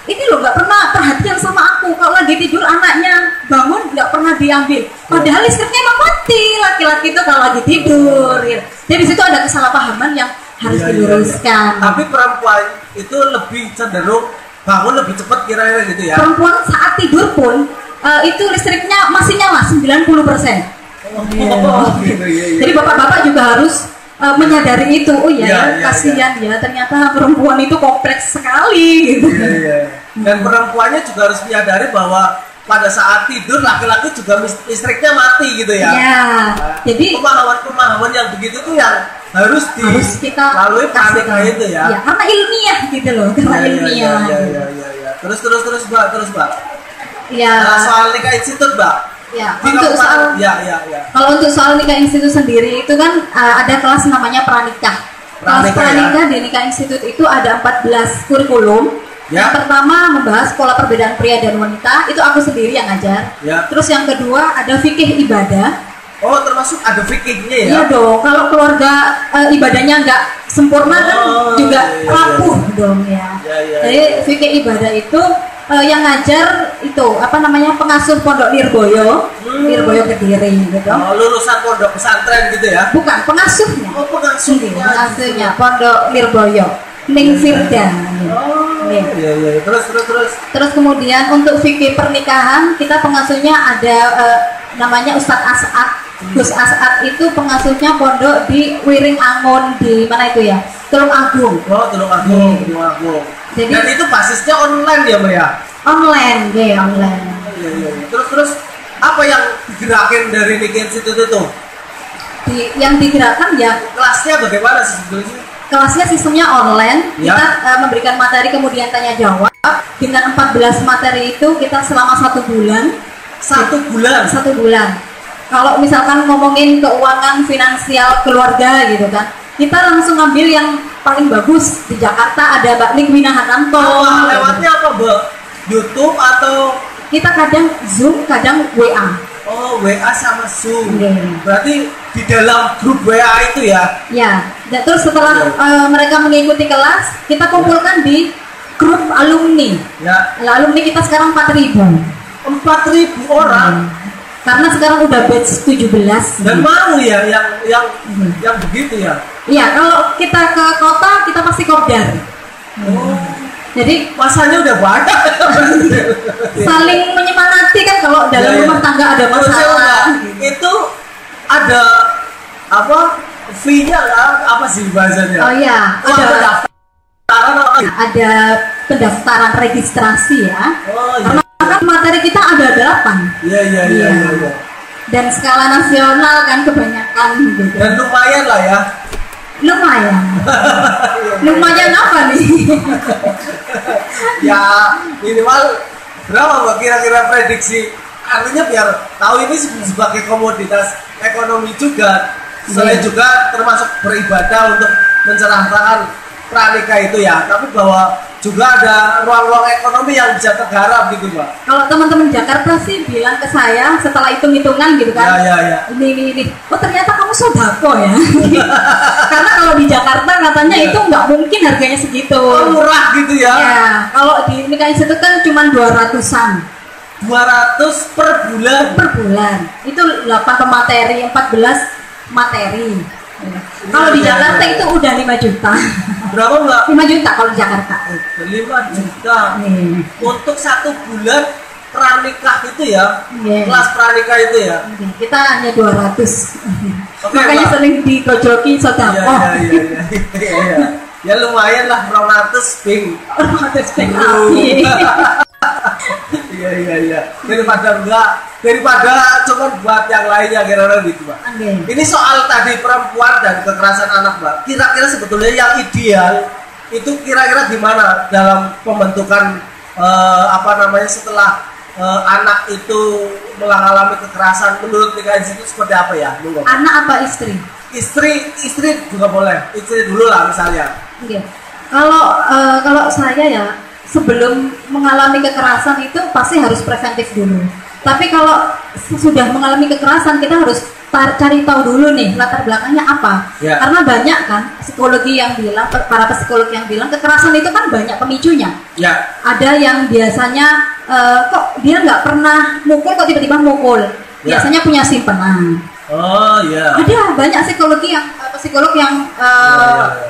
ini loh nggak pernah perhatian sama aku, kalau lagi tidur anaknya bangun nggak pernah diambil, padahal listriknya emang mati laki-laki itu kalau lagi tidur ya. Jadi di situ ada kesalahpahaman yang harus diluruskan. Tapi perempuan itu lebih cenderung bangun lebih cepat kira-kira gitu ya. Perempuan saat tidur pun itu listriknya masih nyala 90%. Jadi bapak-bapak juga harus menyadari itu. Kasihan ya, ternyata perempuan itu kompleks sekali gitu. Dan perempuannya juga harus menyadari bahwa pada saat tidur laki-laki juga listriknya mati gitu ya. Jadi pemahaman yang begitu tuh yang harus kita lalui pranikah itu ya. Karena ilmiah gitu loh, ilmiah. Terus Mbak. Ya. Soal Nika Institute Mbak, Ya, kalau untuk soal nikah institut sendiri itu kan ada kelas namanya pranikah. Kelas pranikah di nikah institut itu ada 14 kurikulum. Yang pertama membahas pola perbedaan pria dan wanita, itu aku sendiri yang ngajar. Terus yang kedua ada fikih ibadah. Oh, termasuk ada fikihnya ya? Iya dong, kalau keluarga ibadahnya nggak sempurna kan juga rapuh dong ya. Jadi fikih ibadah itu yang ngajar itu apa namanya pengasuh pondok Lirboyo, Lirboyo Kediri gitu. Oh, lulusan pondok pesantren gitu ya? Bukan, pengasuhnya. Oh, pengasuhnya. Pengasuhnya pondok Lirboyo, Ning Firda. Iya. Terus kemudian untuk fikih pernikahan kita pengasuhnya ada namanya Ustadz As'ad. Gus As'ad itu pengasuhnya pondok di Wiring Angon di mana itu ya? Tulung Agung. Oh, Tulung Agung. Jadi, dan itu basisnya online ya, Mbak ya? Online, ya online. Iya. Terus apa yang digerakin dari Nikah Institute itu? Yang digerakkan ya kelasnya bagaimana sih sebetulnya? Kelasnya sistemnya online. Ya. Kita memberikan materi kemudian tanya jawab. Dengan 14 materi itu kita selama 1 bulan. 1 bulan. 1 bulan. Kalau misalkan ngomongin keuangan finansial keluarga gitu kan, kita langsung ambil yang paling bagus. Di Jakarta ada Mbak Nikwina Hananto. Lewatnya apa, Mbak? YouTube atau? Kita kadang Zoom, kadang WA. Oh, WA sama Zoom. Berarti di dalam grup WA itu ya? Ya. Dan terus setelah mereka mengikuti kelas, kita kumpulkan di grup alumni. Ya. Alumni kita sekarang 4.000. 4.000 orang. Karena sekarang udah batch 17. Dan mau ya yang begitu ya? Iya, kalau kita ke kota kita pasti kopdar. Jadi masanya udah banyak. Saling menyemangati kan kalau dalam rumah tangga ada masalah. Itu ada apa? Fee-nya apa sih bahasanya? Oh iya, ada pendaftaran registrasi ya. Oh iya. Karena materi kita ada 8. Iya. Dan skala nasional kan kebanyakan gitu. Dan lumayan lah ya. Lumayan apa nih? Ya minimal berapa Mbak kira-kira prediksi? Artinya biar tahu ini sebagai komoditas ekonomi juga. Selain juga termasuk beribadah untuk mencerahkan pranikah itu ya. Tapi bahwa juga ada ruang-ruang ekonomi yang bisa tergarap gitu, Mbak. Kalau teman-teman Jakarta sih bilang ke saya setelah hitung-hitungan gitu kan. Ya. Ini. Oh ternyata kamu sodako ya. Karena kalau di Jakarta katanya itu nggak mungkin harganya segitu. Oh, murah gitu ya. Ya, kalau di nikah institut kan cuma 200-an. 200 per bulan. Per bulan. Itu 8 pemateri, 14 materi. Kalau di Jakarta itu udah 5 juta. Berapa Mbak? 5 juta kalau di Jakarta. 5 juta. Untuk 1 bulan pranikah itu ya? Kelas pranikah itu ya? Kita hanya 200. Makanya Mbak. sering digojoki sodako. Iya. Ya lumayan lah 200 ping. 200 ping. Iya. Daripada cuma buat yang lainnya kira-kira gitu, Mbak. Ini soal tadi perempuan dan kekerasan anak, Mbak. Kira-kira sebetulnya yang ideal itu kira-kira gimana dalam pembentukan setelah anak itu mengalami kekerasan menurut nikah institut seperti apa ya? Anak apa istri? Istri juga boleh. Istri dulu lah misalnya. Kalau saya ya sebelum mengalami kekerasan itu pasti harus preventif dulu. Tapi kalau sudah mengalami kekerasan kita harus cari tahu dulu nih latar belakangnya apa. Karena banyak kan psikologi yang bilang, para psikolog yang bilang kekerasan itu kan banyak pemicunya. Ada yang biasanya kok dia nggak pernah mukul kok tiba-tiba mukul. Biasanya punya simpenan. Oh iya. Ada banyak psikolog yang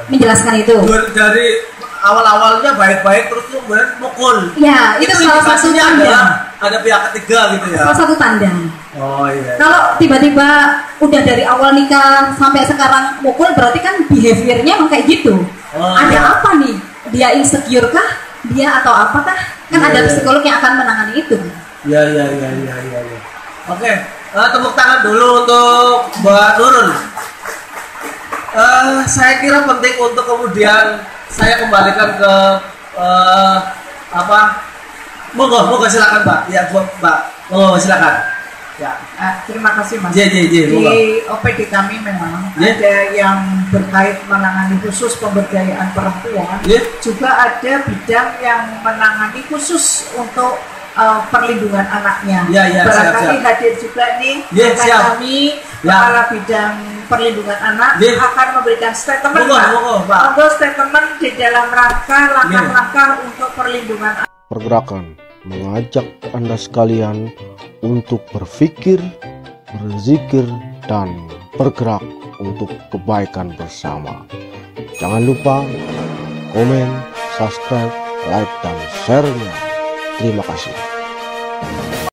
menjelaskan itu. Dari awal-awalnya baik-baik terus kemudian mukul. Ya, itu salah satu tanda. Ada pihak ketiga gitu ya. Salah satu tanda. Oh iya. Kalau tiba-tiba udah dari awal nikah sampai sekarang mukul berarti kan behaviornya emang kayak gitu. Ada apa nih? Dia insecure kah? Dia atau apakah? Kan ada psikolog yang akan menangani itu. Iya. Oke, tepuk tangan dulu untuk Mbak Nurul. Saya kira penting untuk kemudian saya kembalikan ke Monggo silakan Mbak. Ya, Mbak. Monggo silakan. Ya, terima kasih Mas. Iya, Di OPD kami memang ada yang berkait menangani khusus pemberdayaan perempuan, juga ada bidang yang menangani khusus untuk perlindungan anaknya. Barangkali hadir juga nih kami kepala bidang perlindungan anak akan memberikan statement. Monggo statement di dalam rangka langkah-langkah untuk perlindungan anak. Pergerakan mengajak Anda sekalian untuk berpikir, berzikir, dan bergerak untuk kebaikan bersama. Jangan lupa komen, subscribe, like, dan share-nya. Terima kasih.